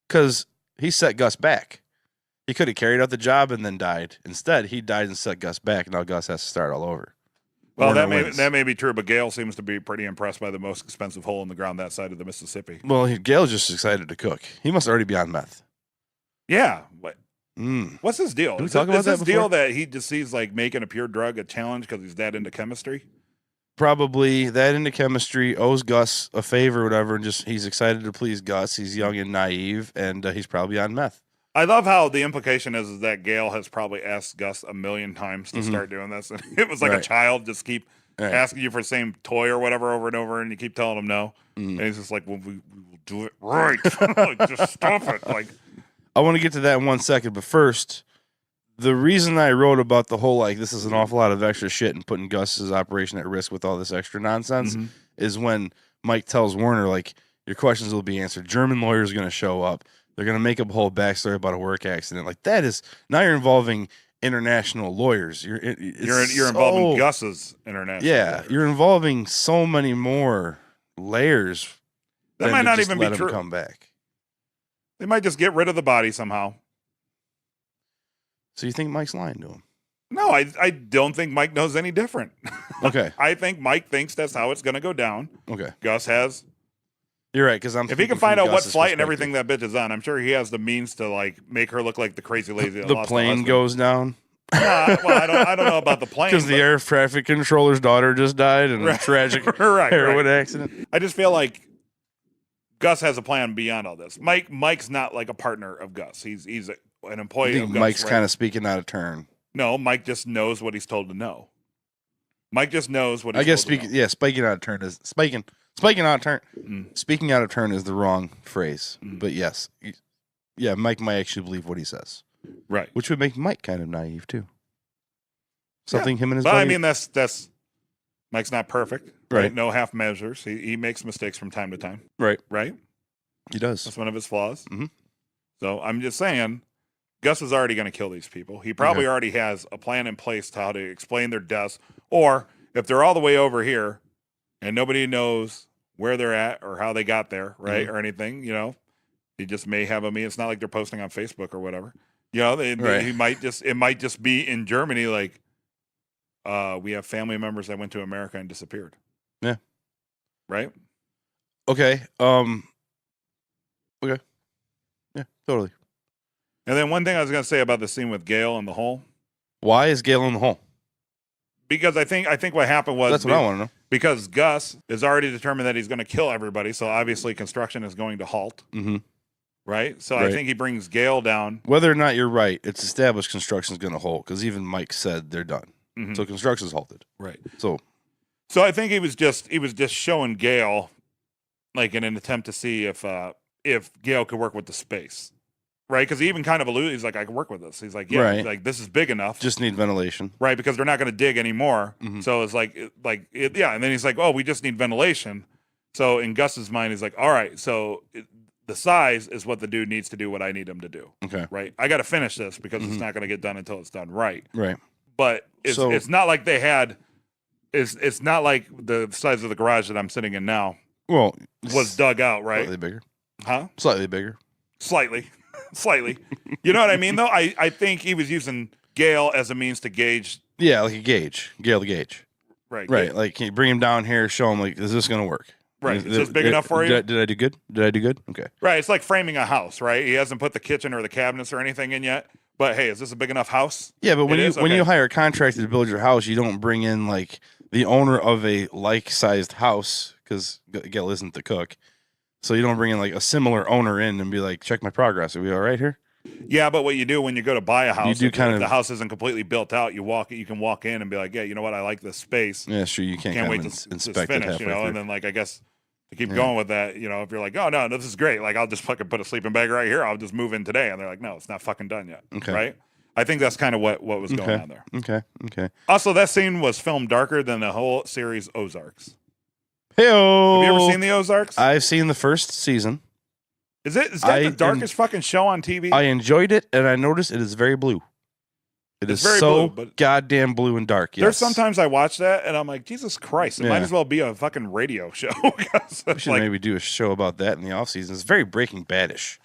Because he set Gus back. He could have carried out the job and then died. Instead, he died and set Gus back. Now Gus has to start all over. Well, that may be true, but Gale seems to be pretty impressed by the most expensive hole in the ground that side of the Mississippi. Well, Gale's just excited to cook. He must already be on meth. Yeah. What's his deal? Did we talk about that before? Deal that he just sees like making a pure drug a challenge because he's that into chemistry? Probably that into chemistry, owes Gus a favor or whatever, and just he's excited to please Gus. He's young and naive, and he's probably on meth. I love how the implication is that Gale has probably asked Gus a million times to start doing this. And it was like a child just keep asking you for the same toy or whatever over and over, and you keep telling him no. And he's just like, well, we will do it right. Like, just stop it. Like, I want to get to that in 1 second, but first, the reason I wrote about the whole, like, this is an awful lot of extra shit and putting Gus's operation at risk with all this extra nonsense is when Mike tells Warner, like, your questions will be answered. German lawyers are going to show up. They're going to make up a whole backstory about a work accident. Like, that is, now you're involving international lawyers. You're involving Gus's international. Yeah, lawyers. you're involving so many more layers. That than might to not just even be let him true. Come back. They might just get rid of the body somehow. So you think Mike's lying to him? No, I don't think Mike knows any different. Okay. I think Mike thinks that's how it's going to go down. Okay. Gus has. You're right, because If he can find out what flight and everything that bitch is on, I'm sure he has the means to like make her look like the crazy lady. That the lost plane husband. goes down. Well, I don't know about the plane Because the air traffic controller's daughter just died in a tragic heroin accident. I just feel like Gus has a plan beyond all this. Mike's not like a partner of Gus. He's an employee. I think of Gus, Mike's right? kind of speaking out of turn. No, Mike just knows what he's told to know. Mike just knows what he's I guess told to know. spiking out of turn is spiking out of turn. Speaking out of turn is the wrong phrase. But yes. Yeah, Mike might actually believe what he says. Right. Which would make Mike kind of naive too. Something him and his But buddy. I mean that's Mike's not perfect. Right. No half measures. He makes mistakes from time to time. Right. Right? He does. That's one of his flaws. Mhm. So I'm just saying, Gus is already going to kill these people. He probably already has a plan in place to how to explain their deaths. Or if they're all the way over here and nobody knows where they're at or how they got there, right, or anything, he just may have a mean. It's not like they're posting on Facebook or whatever. He might it might just be in Germany, like we have family members that went to America and disappeared. Yeah. Right? Okay. Okay. Yeah, totally. And then one thing I was going to say about the scene with Gail in the hole. Why is Gail in the hole? Because I think what happened was That's what I want to know. Because Gus is already determined that he's going to kill everybody, so obviously construction is going to halt. Mm-hmm. Right? So Right. I think he brings Gail down. Whether or not you're right, it's established construction's going to halt because even Mike said they're done. Mhm. So construction's halted. Right. So I think he was just showing Gail, like in an attempt to see if Gail could work with the space. Right? Because he even kind of alluded, he's like, I can work with this. He's like, yeah, Right. like this is big enough. just need ventilation. Right, because they're not going to dig anymore. Mhm. So it's yeah. And then he's like, oh, we just need ventilation. So in Gus's mind, he's like, all right, so the size is what the dude needs to do what I need him to do. Okay. Right? I got to finish this because it's Mhm. not going to get done until it's done right. Right. But it's So- not like they had, it's not like the size of the garage that I'm sitting in now Well, was dug out, right? slightly bigger. Huh? Slightly bigger. Slightly. Slightly. You know what I mean, though? I think he was using Gail as a means to gauge. Yeah, like a gauge. Gail the gauge. Right. Right. Like, can you bring him down here, show him, like, is this going to work? Right. Is this big enough for you? Did I do good? Did I do good? Okay. Right. It's like framing a house, right? He hasn't put the kitchen or the cabinets or anything in yet. But hey, is this a big enough house? Yeah, but when It you is? when Okay. you hire a contractor to build your house, you don't bring in like the owner of a like-sized house because Gail isn't the cook. So you don't bring in like a similar owner in and be like, check my progress. Are we all right here? Yeah, but what you do when you go to buy a house, do if kind of- the house isn't completely built out, you can walk in and be like, yeah, you know what, I like this space. Yeah, sure. You can't Can't come wait and to inspect it finish, halfway and through. then like I guess to keep Yeah. going with that, if you're like, oh no, this is great, like I'll just fucking put a sleeping bag right here, I'll just move in today, and they're like, no, it's not fucking done yet. Okay. Right? I think that's kind of what was going on there. Okay. Also, that scene was filmed darker than the whole series Ozarks. Hey-o! Have you ever seen the Ozarks? I've seen the first season. Is that I the darkest fucking show on TV? I enjoyed it, and I noticed it is very blue. It It's is very so blue, but- goddamn blue and dark. Yes. There's sometimes I watch that and I'm like, Jesus Christ, it might Yeah. as well be a fucking radio show. 'Cause we it's should like, maybe do a show about that in the off season. It's very Breaking Badish.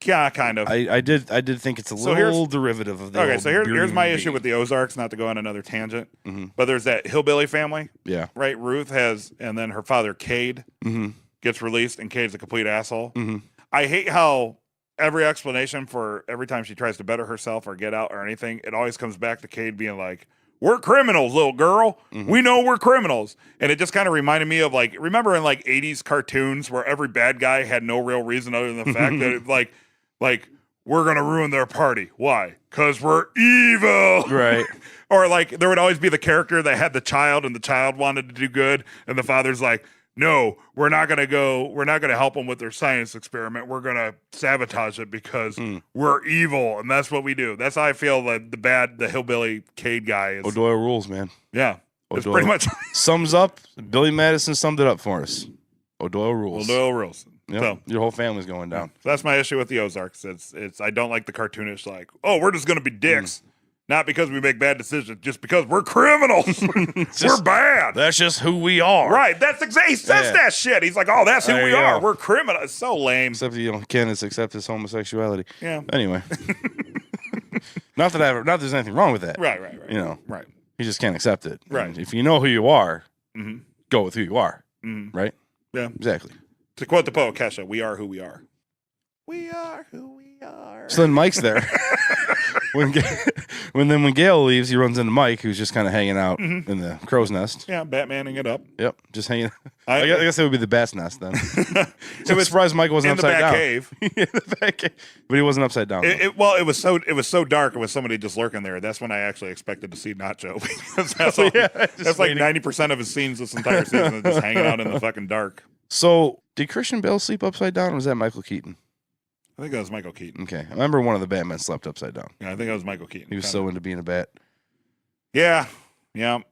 yeah, kind of. I did think it's a So here's- little derivative of the Okay, old so here's my issue Airbnb. with the Ozarks, not to go on another tangent, Mhm. but there's that hillbilly family, Yeah. right? Ruth has, and then her father, Cade, Mm-hmm. gets released, and Cade's a complete asshole. Mm-hmm. I hate how every explanation for every time she tries to better herself or get out or anything, it always comes back to Cade being like, we're criminals, little girl. Mm-hmm. We know we're criminals. And it just kind of reminded me of like, remember in like 80s cartoons where every bad guy had no real reason other than the fact that like we're going to ruin their party. Why? Because we're evil. Right. Or like there would always be the character that had the child and the child wanted to do good. And the father's like, no, we're not going to help them with their science experiment. We're going to sabotage it because we're evil. And that's what we do. That's how I feel like the hillbilly Cade guy is. O'Doyle rules, man. Yeah. It's O'Doyle pretty much sums up. Billy Madison summed it up for us. O'Doyle rules. O'Doyle rules. Yep. So Your whole family's going down. that's my issue with the Ozarks. It's I don't like the cartoonish like, oh, we're just going to be dicks. Not because we make bad decisions, just because we're criminals. We're bad. That's just who we are. Right. That's exactly. He says that shit. He's like, oh, that's who There we you are. go. We're criminals. It's so lame. Except Candace accept his homosexuality. Yeah. Anyway. Not there's anything wrong with that. Right. Right. You just can't accept it. Right. And if you know who you are, Mm-hmm. go with who you are. Mm-hmm. Right? Yeah. Exactly. To quote the poet Kesha, we are who we are. We are who we are. So then Mike's there. when Gail leaves, he runs into Mike, who's just kind of hanging out in the crow's nest. Yeah, Batmaning it up. Yep, just hanging. I guess it would be the bat's nest then. It was surprised Mike wasn't in the upside down. Cave. In the back cave, but he wasn't upside down. It was so dark with somebody just lurking there. That's when I actually expected to see Nacho. Because that's like 90% of his scenes this entire season is just hanging out in the fucking dark. So did Christian Bale sleep upside down, or was that Michael Keaton? I think that was Michael Keaton. Okay, I remember one of the Batmen slept upside down. Yeah, I think that was Michael Keaton. He was so into being a bat. Yeah. The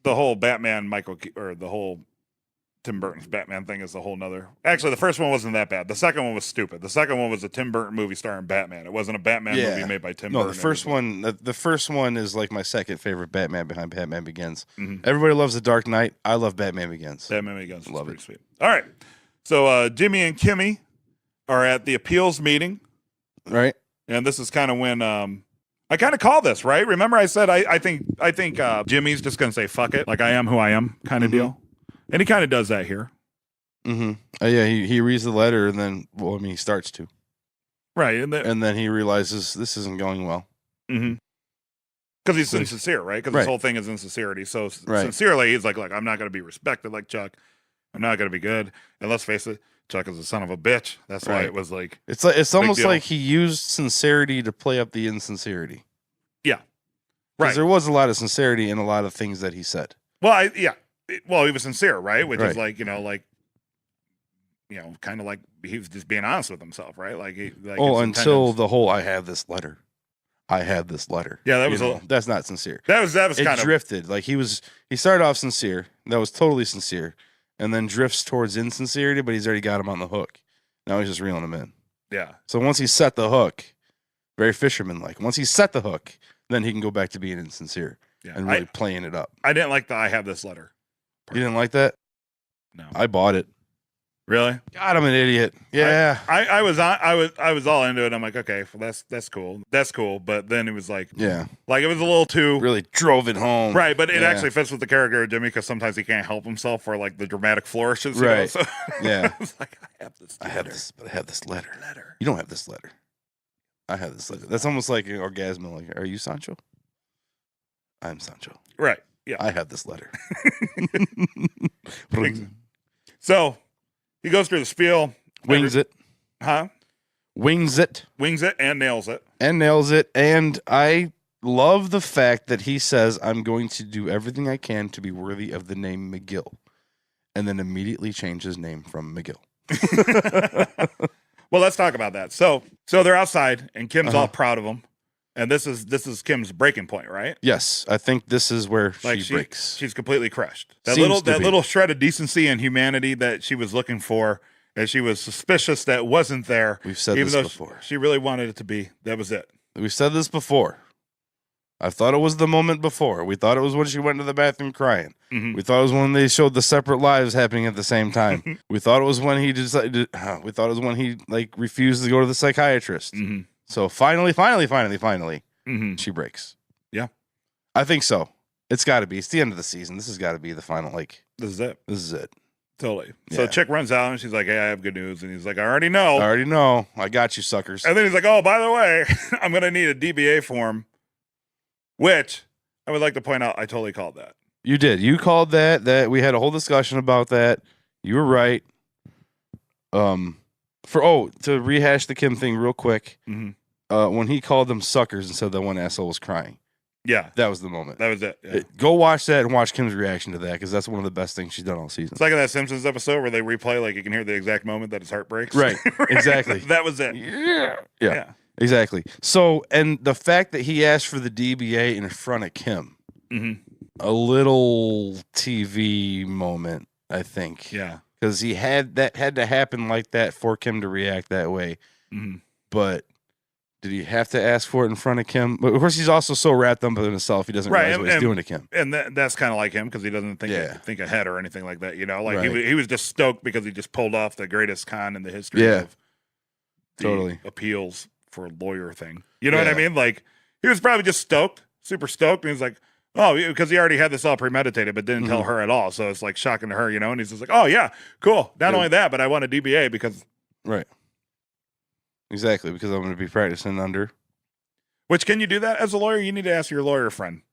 whole Batman or the whole Tim Burton's Batman thing is a whole nother. Actually, the first one wasn't that bad. The second one was stupid. The second one was a Tim Burton movie starring Batman. It wasn't a Batman movie made by Tim Burton. No, the first one is like my second favorite Batman behind Batman Begins. Mm-hmm. Everybody loves The Dark Knight. I love Batman Begins. Batman Begins. Love pretty it. Sweet. All right. So Jimmy and Kimmy are at the appeals meeting. Right. And this is kind of when I kind of call this, right? Remember I said I think Jimmy's just going to say fuck it, like I am who I am kind of deal. And he kind of does that here. Mm-hmm. Yeah, he reads the letter and then, he starts to. Right. And then he realizes this isn't going well. Mm-hmm. Because he's insincere, right? Because this whole thing is insincerity. So sincerely, he's like, I'm not going to be respected like Chuck. I'm not going to be good. And let's face it, Chuck is a son of a bitch. That's why it was like it's almost like he used sincerity to play up the insincerity. Yeah, right. There was a lot of sincerity in a lot of things that he said. Well, he was sincere, right? Which is like kind of like he was just being honest with himself, right? Until the whole I have this letter. Yeah, that was that's not sincere. That was kind of drifted. Like he started off sincere. That was totally sincere. And then drifts towards insincerity, but he's already got him on the hook. Now he's just reeling him in. Yeah. So once he set the hook, very fisherman-like, once he set the hook, then he can go back to being insincere and really playing it up. I didn't like the I have this letter. You didn't like that? No. I bought it. Really? God, I'm an idiot. Yeah. I was all into it. I'm like, okay, well, that's cool. That's cool. But then it was like, it was a little too really drove it home. Right. But it actually fits with the character of Jimmy because sometimes he can't help himself for like the dramatic flourishes. Right. So, yeah. I was like, I have this letter. You don't have this letter. I have this letter. That's almost like orgasmo. Like, are you Sancho? I'm Sancho. Right. Yeah. I have this letter. So he goes through the spiel. Wings it. Huh? Wings it. Wings it and nails it. And I love the fact that he says, I'm going to do everything I can to be worthy of the name McGill. And then immediately change his name from McGill. Well, let's talk about that. So they're outside and Kim's all proud of him. And this is Kim's breaking point, right? Yes, I think this is where she breaks. She's completely crushed. That little shred of decency and humanity that she was looking for, and she was suspicious that wasn't there. We've said this before. She really wanted it to be. That was it. We've said this before. I thought it was the moment before. We thought it was when she went to the bathroom crying. Mm-hmm. We thought it was when they showed the separate lives happening at the same time. We thought it was when he decided. We thought it was when he refused to go to the psychiatrist. Mm-hmm. So finally, mm-hmm. She breaks. Yeah. I think so. It's got to be. It's the end of the season. This has got to be the final, This is it. Totally. Yeah. So Chick runs out and she's like, hey, I have good news. And he's like, I already know. I got you, suckers. And then he's like, oh, by the way, I'm going to need a DBA form, which I would like to point out I totally called that. You did. You called that. That we had a whole discussion about that. You were right. To rehash the Kim thing real quick, mm-hmm. When he called them suckers and said that one asshole was crying. Yeah. That was the moment. That was it. Yeah. Go watch that and watch Kim's reaction to that because that's one of the best things she's done all season. It's like in that Simpsons episode where they replay, you can hear the exact moment that his heart breaks. Right. Exactly. That was it. Yeah. Exactly. So, and the fact that he asked for the DBA in front of Kim, mm-hmm. a little TV moment, I think. Yeah. Because he had to happen like that for Kim to react that way. Mm-hmm. But Did he have to ask for it in front of Kim? But of course, he's also so wrapped up in himself, he doesn't realize what he's doing to Kim. And that's kind of like him because he doesn't think ahead or anything like that. You know, like he was just stoked because he just pulled off the greatest con in the history of the appeals for lawyer thing. You know what I mean? Like he was probably just stoked, super stoked, and he's like, oh, because he already had this all premeditated, but didn't tell her at all. So it's like shocking to her, you know. And he's just like, oh yeah, cool. Not only that, but I want a DBA because exactly, because I'm going to be practicing under. Which, can you do that as a lawyer? You need to ask your lawyer friend.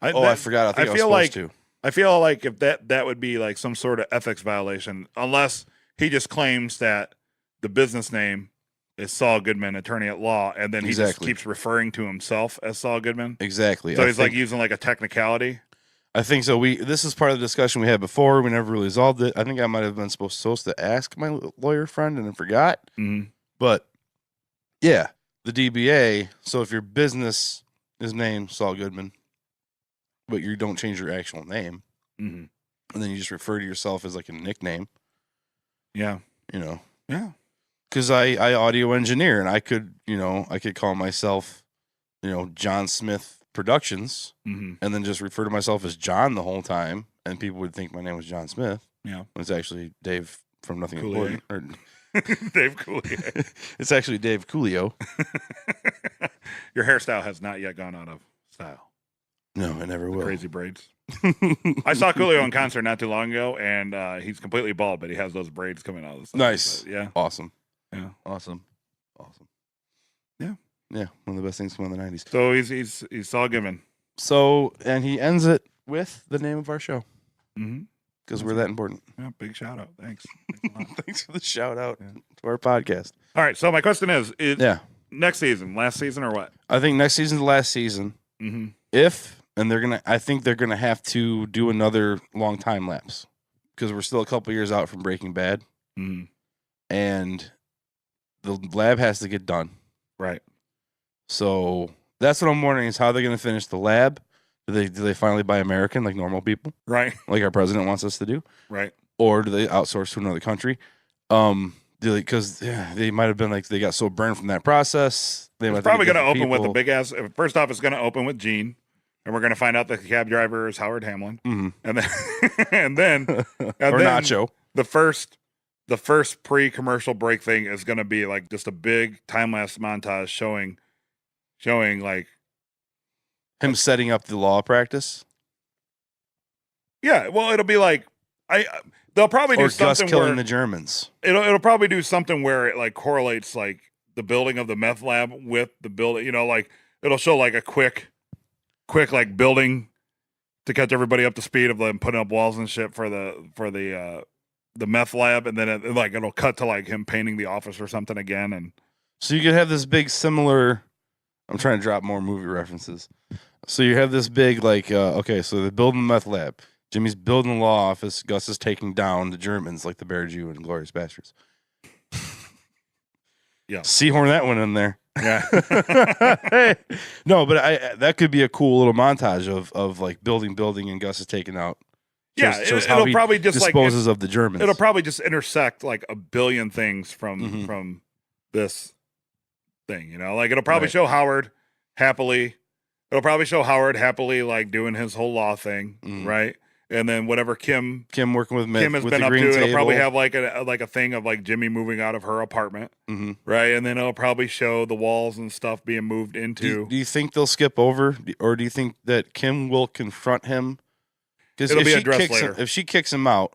I forgot. I feel like to. I feel like if that would be like some sort of ethics violation, unless he just claims that the business name is Saul Goodman, attorney at law, and then he just keeps referring to himself as Saul Goodman. Exactly. So he's like using like a technicality. I think so. This is part of the discussion we had before. We never really resolved it. I think I might have been supposed to ask my lawyer friend and I forgot. Mm-hmm. But yeah, the DBA. So if your business is named Saul Goodman, but you don't change your actual name, and then you just refer to yourself as like a nickname. Yeah. You know. Yeah. Because I audio engineer and I could call myself, John Smith Productions, and then just refer to myself as John the whole time, and people would think my name was John Smith. Yeah. It's actually Dave from Nothing Coolio. Important. Dave Coolio. It's actually Dave Coolio. Your hairstyle has not yet gone out of style. No, it never will. Crazy braids. I saw Coolio in concert not too long ago, and he's completely bald, but he has those braids coming out of the side. Nice. But, yeah. Awesome. Yeah. Awesome. Yeah. Yeah. One of the best things from the 90s. So he's Saul Goodman. So, and he ends it with the name of our show. Mm-hmm. Because we're that important. Yeah, big shout out. Thanks. Thanks for the shout out to our podcast. All right. So my question is next season, last season, or what? I think next season's the last season. Mm-hmm. I think they're gonna have to do another long time lapse because we're still a couple years out from Breaking Bad, and the lab has to get done. Right. So that's what I'm wondering is how they're gonna finish the lab. Do they finally buy American like normal people? Right. Like our president wants us to do. Right. Or do they outsource to another country? Because they might have been like they got so burned from that process. It's probably going to open with a big ass. First off, it's going to open with Gene, and we're going to find out that the cab driver is Howard Hamlin, and then Nacho. The first pre-commercial break thing is going to be like just a big time lapse montage showing like him setting up the law practice. Yeah, well, it'll be like they'll probably do something Gus killing where the Germans. It'll probably do something where it like correlates like the building of the meth lab with the building. You know, like it'll show like a quick like building to catch everybody up to speed of them putting up walls and shit for the meth lab, and then it'll cut to like him painting the office or something again, and so you could have this big similar. I'm trying to drop more movie references. So you have this big like okay, so they're building the meth lab. Jimmy's building the law office. Gus is taking down the Germans like the Bear Jew and Glorious Bastards. Yeah. Seahorn that one in there. Yeah. Hey. No, but that could be a cool little montage of like building and Gus is taking out. Shows how it'll probably just disposes of the Germans. It'll probably just intersect like a billion things from this thing, you know? Like it'll probably show Howard happily. It'll probably show Howard happily like doing his whole law thing, right? And then whatever Kim working with Kim has with been the up to, green it'll probably table. have like a thing of like Jimmy moving out of her apartment, right? And then it'll probably show the walls and stuff being moved into. Do you think they'll skip over, or do you think that Kim will confront him? Because It'll be addressed later. If she kicks him out,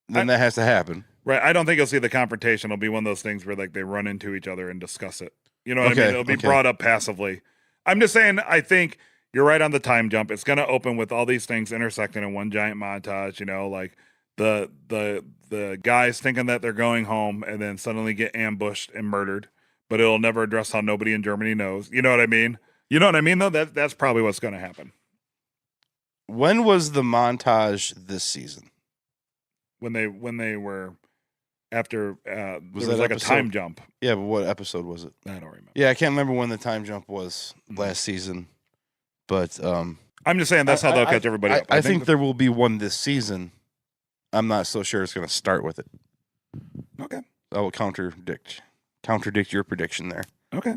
then that has to happen. Right. I don't think you'll see the confrontation. It'll be one of those things where like they run into each other and discuss it. You know what I mean? It'll be brought up passively. I'm just saying, I think you're right on the time jump. It's going to open with all these things intersecting in one giant montage, you know, like the guys thinking that they're going home and then suddenly get ambushed and murdered, but it'll never address how nobody in Germany knows. You know what I mean? You know what I mean, though? That's probably what's going to happen. When was the montage this season? When they were after there was that like episode? a time jump. Yeah, but what episode was it? I don't remember. Yeah, I can't remember when the time jump was last season, but I'm just saying that's how they'll catch everybody up. I think there will be one this season. I'm not so sure it's going to start with it. Okay. I will contradict your prediction there. Okay.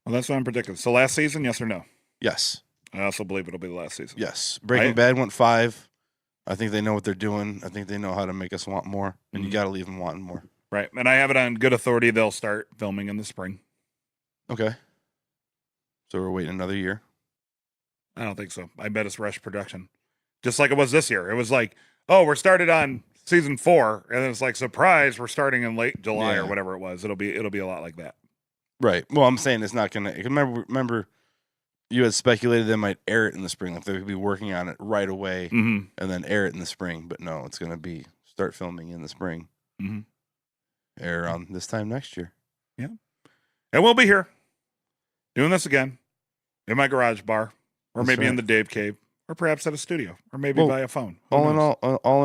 Well, that's what I'm predicting. So last season, yes or no? Yes. I also believe it'll be the last season. Yes. Breaking Bad went 5. I think they know what they're doing. I think they know how to make us want more, and you got to leave them wanting more. Right. And I have it on good authority. They'll start filming in the spring. Okay. So we're waiting another year. I don't think so. I bet it's rush production. Just like it was this year. It was like, oh, we're started on season 4, and then it's like, surprise, we're starting in late July or whatever it was. It'll be a lot like that. Right. Well, I'm saying it's not gonna. Remember, you had speculated they might air it in the spring, like they would be working on it right away, and then air it in the spring. But no, it's gonna be start filming in the spring, air on this time next year. Yeah, and we'll be here doing this again in my garage bar, or maybe in the Dave Cave, or perhaps at a studio, or maybe by a phone. All in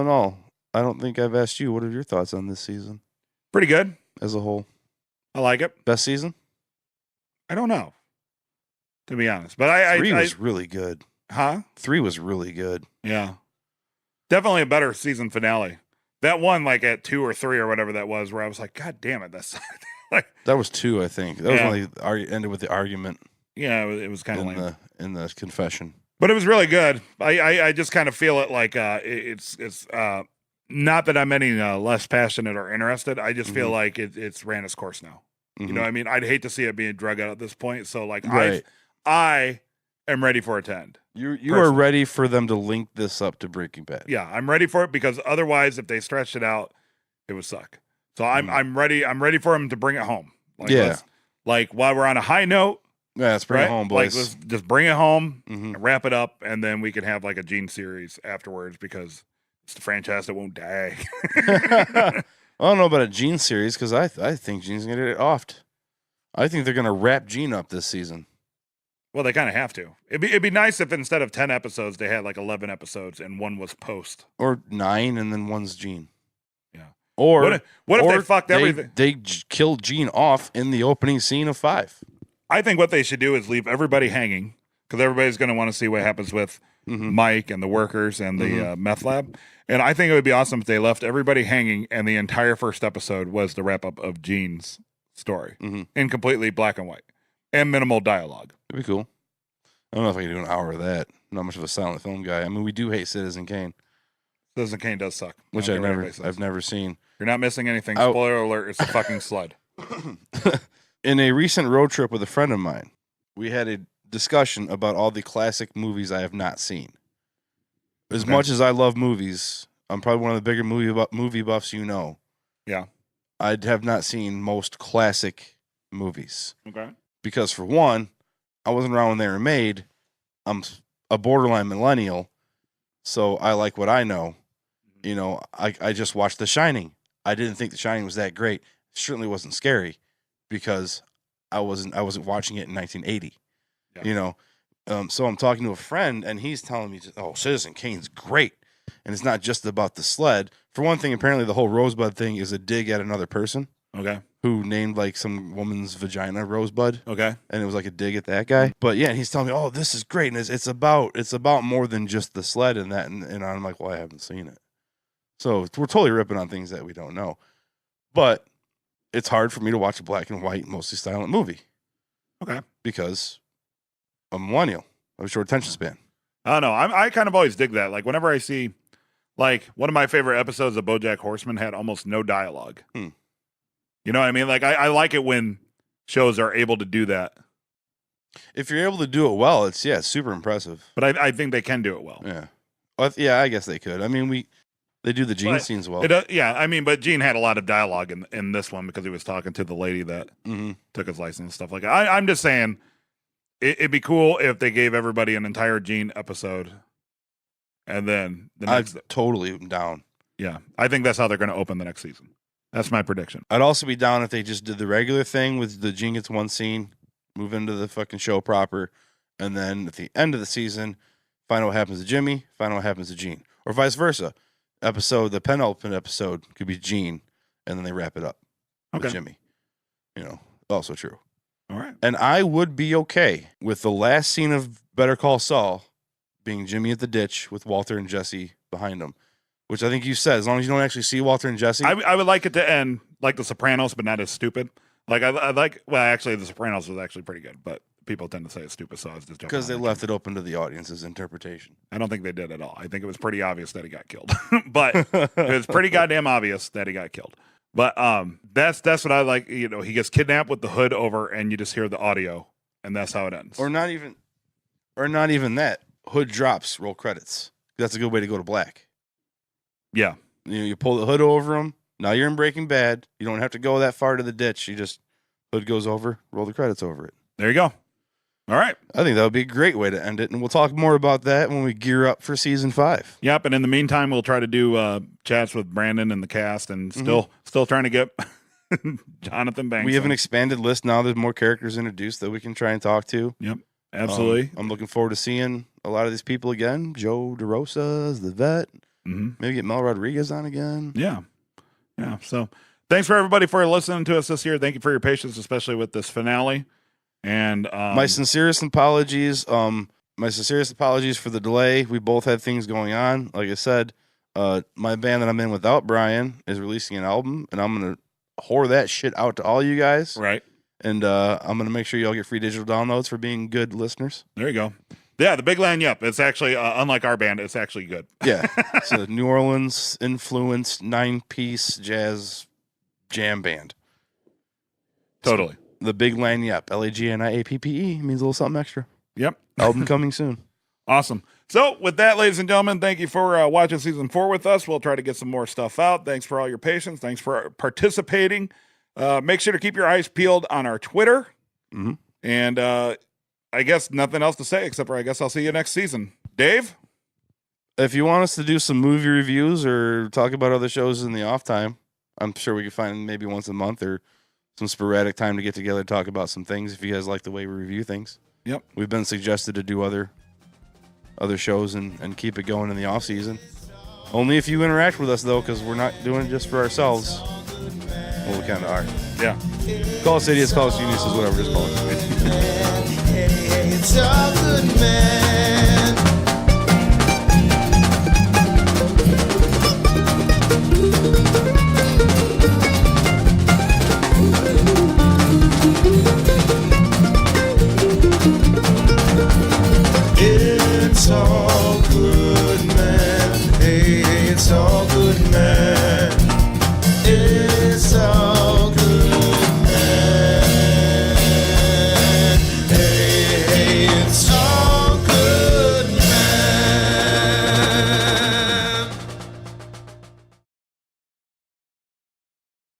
all, I don't think I've asked you. What are your thoughts on this season? Pretty good as a whole. I like it. Best season? I don't know, to be honest. But 3 was really good. Huh? 3 was really good. Yeah. Definitely a better season finale. That one, like at 2 or 3 or whatever that was, where I was like, God damn it, that's like that was 2, I think. That was when they ended with the argument. Yeah, it was kind of lame. In the confession. But it was really good. I just kind of feel it like it's not that I'm any less passionate or interested. I just feel like it's ran its course now. You know what I mean? I'd hate to see it being drug out at this point. So like I am ready for it to end. You are ready for them to link this up to Breaking Bad. Yeah, I'm ready for it because otherwise if they stretched it out, it would suck. So I'm ready. I'm ready for them to bring it home. Like while we're on a high note. Yeah, let's bring it home, boys. Like let's just bring it home, and wrap it up, and then we can have like a Gene series afterwards because it's the franchise that won't die. I don't know about a Gene series because I think Gene's gonna get it offed. I think they're gonna wrap Gene up this season. Well, they kind of have to. It'd be nice if instead of 10 episodes, they had like 11 episodes and one was post, or 9 and then one's Gene. Yeah. Or what if they fucked everything? They killed Gene off in the opening scene of 5. I think what they should do is leave everybody hanging because everybody's going to want to see what happens with Mike and the workers and the meth lab. And I think it would be awesome if they left everybody hanging and the entire first episode was the wrap up of Gene's story in completely black and white and minimal dialogue. It'd be cool. I don't know if I can do an hour of that. I'm not much of a silent film guy. I mean, we do hate Citizen Kane. Citizen Kane does suck. Which I've never seen. You're not missing anything. Spoiler alert, it's a fucking slud. In a recent road trip with a friend of mine, we had a discussion about all the classic movies I have not seen. As much as I love movies, I'm probably one of the bigger movie buffs you know. Yeah. I have not seen most classic movies. Okay. Because for one, I wasn't around when they were made. I'm a borderline millennial, so I like what I know. You know, I just watched The Shining. I didn't think The Shining was that great. It certainly wasn't scary because I wasn't watching it in 1980. Yeah. You know, so I'm talking to a friend and he's telling me, "Oh, Citizen Kane's great," and it's not just about the sled. For one thing, apparently the whole Rosebud thing is a dig at another person. Okay. Who named like some woman's vagina Rosebud. Okay. And it was like a dig at that guy. But yeah, he's telling me, "Oh, this is great," and it's about more than just the sled and that. And I'm like, "Well, I haven't seen it." So we're totally ripping on things that we don't know. But it's hard for me to watch a black and white, mostly silent movie. Okay. Because I'm a millennial. I have a short attention span. I don't know. I kind of always dig that. Like whenever I see, like one of my favorite episodes of BoJack Horseman had almost no dialogue. You know what I mean? Like I like it when shows are able to do that. If you're able to do it well, it's super impressive. But I think they can do it well. Yeah. Well, yeah, I guess they could. I mean, they do the Gene scenes well. Yeah, I mean, but Gene had a lot of dialogue in this one because he was talking to the lady that took his license and stuff like that. I'm just saying, it'd be cool if they gave everybody an entire Gene episode, and then the next. I'm totally down. Yeah, I think that's how they're going to open the next season. That's my prediction. I'd also be down if they just did the regular thing with the Gene gets one scene, move into the fucking show proper, and then at the end of the season, find out what happens to Jimmy, find out what happens to Gene, or vice versa. The penultimate episode could be Gene, and then they wrap it up with Jimmy. You know, also true. All right. And I would be okay with the last scene of Better Call Saul being Jimmy at the ditch with Walter and Jesse behind him, which I think you said, as long as you don't actually see Walter and Jesse. I would like it to end like The Sopranos, but not as stupid. Like I like. Well, actually, The Sopranos was actually pretty good, but people tend to say it's stupid, so I was just Because they left it open to the audience's interpretation. I don't think they did at all. I think it was pretty obvious that he got killed, but it was pretty goddamn obvious that he got killed. But that's what I like. You know, he gets kidnapped with the hood over, and you just hear the audio, and that's how it ends. Or not even that. Hood drops, roll credits. That's a good way to go to black. Yeah. You pull the hood over him. Now you're in Breaking Bad. You don't have to go that far to the ditch. You just hood goes over, roll the credits over it. There you go. All right. I think that would be a great way to end it, and we'll talk more about that when we gear up for season 5. Yep. And in the meantime, we'll try to do chats with Brandon and the cast, and still trying to get Jonathan Banks. We have an expanded list now. There's more characters introduced that we can try and talk to. Yep. Absolutely. I'm looking forward to seeing a lot of these people again. Joe DeRosa's the vet. Maybe get Mel Rodriguez on again. Yeah. Yeah. So thanks for everybody for listening to us this year. Thank you for your patience, especially with this finale. And my sincerest apologies. My sincerest apologies for the delay. We both had things going on. Like I said, my band that I'm in without Brian is releasing an album, and I'm gonna whore that shit out to all you guys. Right. And I'm gonna make sure y'all get free digital downloads for being good listeners. There you go. Yeah, the Big Land Yup. It's actually unlike our band. It's actually good. Yeah, it's a New Orleans influenced 9-piece jazz jam band. Totally. The Big Land Yup. LAGNIAPPE means a little something extra. Yep. Album coming soon. Awesome. So with that, ladies and gentlemen, thank you for watching season 4 with us. We'll try to get some more stuff out. Thanks for all your patience. Thanks for participating. Make sure to keep your eyes peeled on our Twitter. And I guess nothing else to say except for I guess I'll see you next season. Dave? If you want us to do some movie reviews or talk about other shows in the off time, I'm sure we could find maybe once a month or some sporadic time to get together and talk about some things if you guys like the way we review things. Yep. We've been suggested to do other shows and keep it going in the off season. Only if you interact with us, though, because we're not doing it just for ourselves. Well, we kind of are. Yeah. Call us idiots, call us geniuses, whatever, just call it. It's all